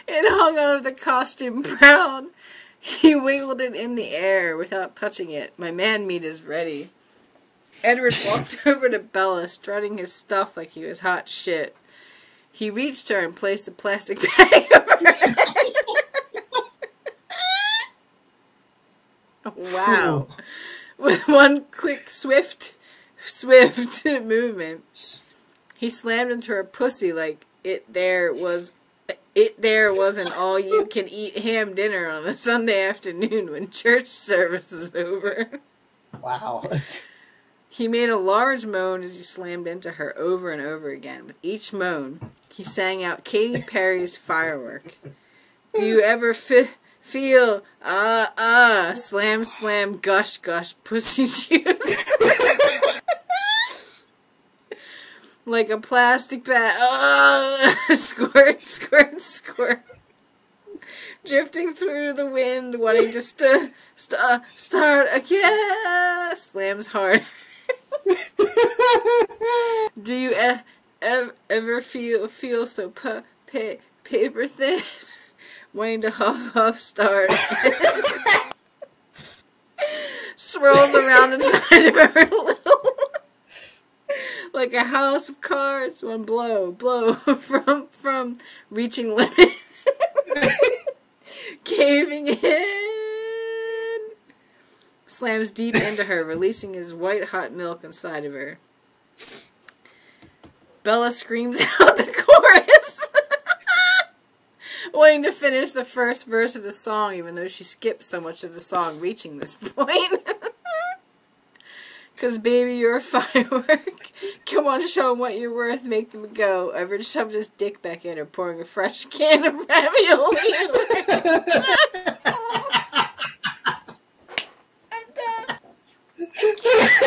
It hung out of the costume proud. He wiggled it in the air without touching it. My man meat is ready. Edward walked over to Bella, strutting his stuff like he was hot shit. He reached her and placed a plastic bag over her head. Wow. With one quick, swift movement, he slammed into her pussy like it there was an all-you-can-eat ham dinner on a Sunday afternoon when church service was over. wow. He made a large moan as he slammed into her over and over again. With each moan, he sang out Katy Perry's Firework. Do you ever feel, slam, slam, gush, gush, pussy juice? Like a plastic bag. Squirt, squirt, squirt. Drifting through the wind, wanting to start again. Slams hard. Do you ever feel so paper thin? Wanting to huff, start. Swirls around inside of her little, like a house of cards. One blow from reaching limit, caving in. Slams deep into her, releasing his white hot milk inside of her. Bella screams out the chorus, wanting to finish the first verse of the song, even though she skipped so much of the song reaching this point. Cause baby, you're a firework. Come on, show them what you're worth. Make them go. Edward shoved his dick back in her, pouring a fresh can of ravioli. I'm done. I can't.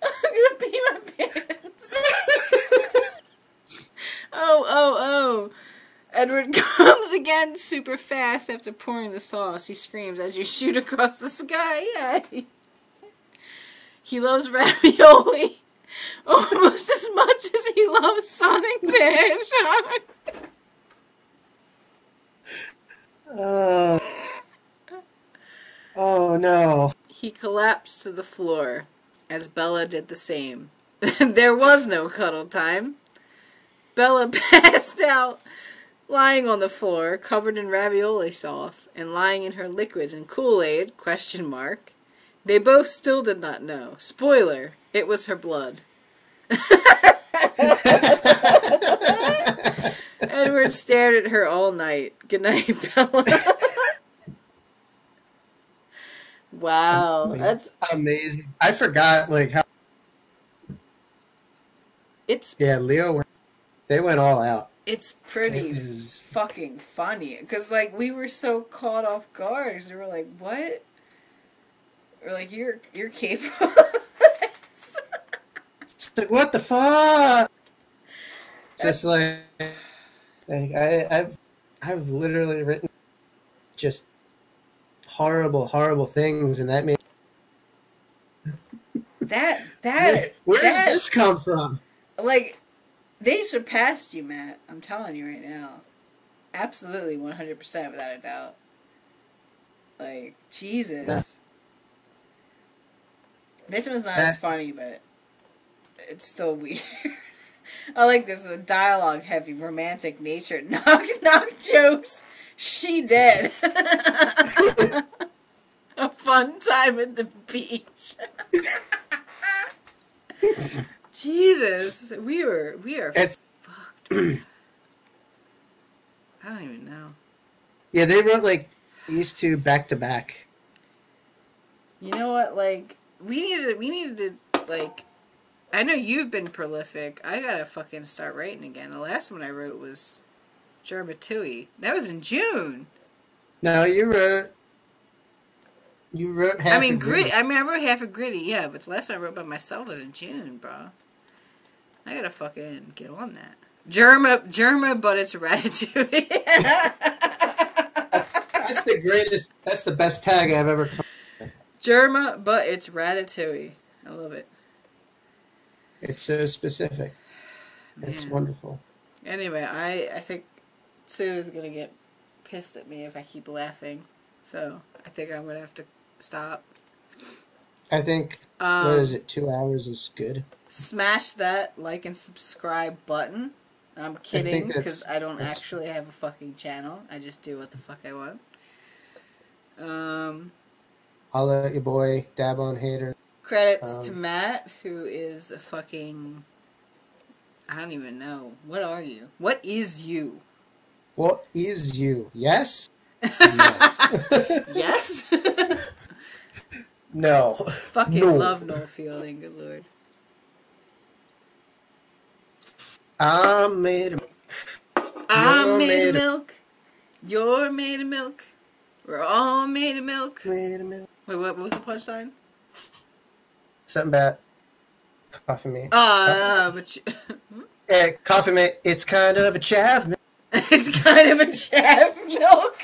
I'm gonna pee my pants. Oh. Edward comes again super fast after pouring the sauce. He screams as you shoot across the sky. Yay. He loves ravioli almost as much as he loves Sonic the Hedgehog. Oh no. He collapsed to the floor as Bella did the same. There was no cuddle time. Bella passed out, lying on the floor, covered in ravioli sauce, and lying in her liquids and Kool-Aid, ? They both still did not know. Spoiler, it was her blood. Edward stared at her all night. Good night, Bella. Wow, that's amazing. I forgot how. It's Leo. They went all out. It's pretty fucking funny because we were so caught off guard. Because we were like, "What?" We're like, "You're capable." It's like, what the fuck? Just I've literally written just horrible things, and that made that Where did this come from? Like, they surpassed you, Matt. I'm telling you right now. Absolutely, 100% without a doubt. Like, Jesus. Yeah. This one's not as funny, but it's still weird. I like this dialogue heavy, romantic nature. Knock, knock jokes. She dead. A fun time at the beach. Jesus, we are fucked. I don't even know. Yeah, they wrote like these two back to back. You know what? Like we needed to like. I know you've been prolific. I gotta fucking start writing again. The last one I wrote was Germa Tui. That was in June. No, you wrote half. I mean, Gritty. I wrote half of Gritty, yeah, but the last one I wrote by myself was in June, bro. I gotta fucking get on that. Germa, but it's Ratatouille. That's the greatest. That's the best tag I've ever come up with. Germa, but it's Ratatouille. I love it. It's so specific. It's wonderful. Anyway, I think Sue is gonna get pissed at me if I keep laughing, so I think I'm gonna have to stop. I think what is it? 2 hours is good. Smash that like and subscribe button. I'm kidding because I don't actually have a fucking channel. I just do what the fuck I want. Holla at your boy, Dab on Hater. Credits to Matt, who is a fucking... I don't even know. What are you? What is you? What is you? Yes? Yes. Yes? No. Fucking love Noel Fielding, good lord. I'm made of milk. You're made of milk. We're all made of milk. Made of milk. Wait, what was the punchline? Something about coffee mate. But Yeah, coffee mate. It's kind of a chav milk. it's kind of a chav milk.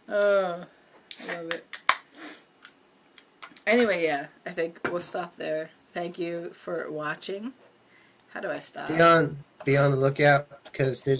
Oh, I love it. Anyway, yeah, I think we'll stop there. Thank you for watching. How do I stop? Be on the lookout because there's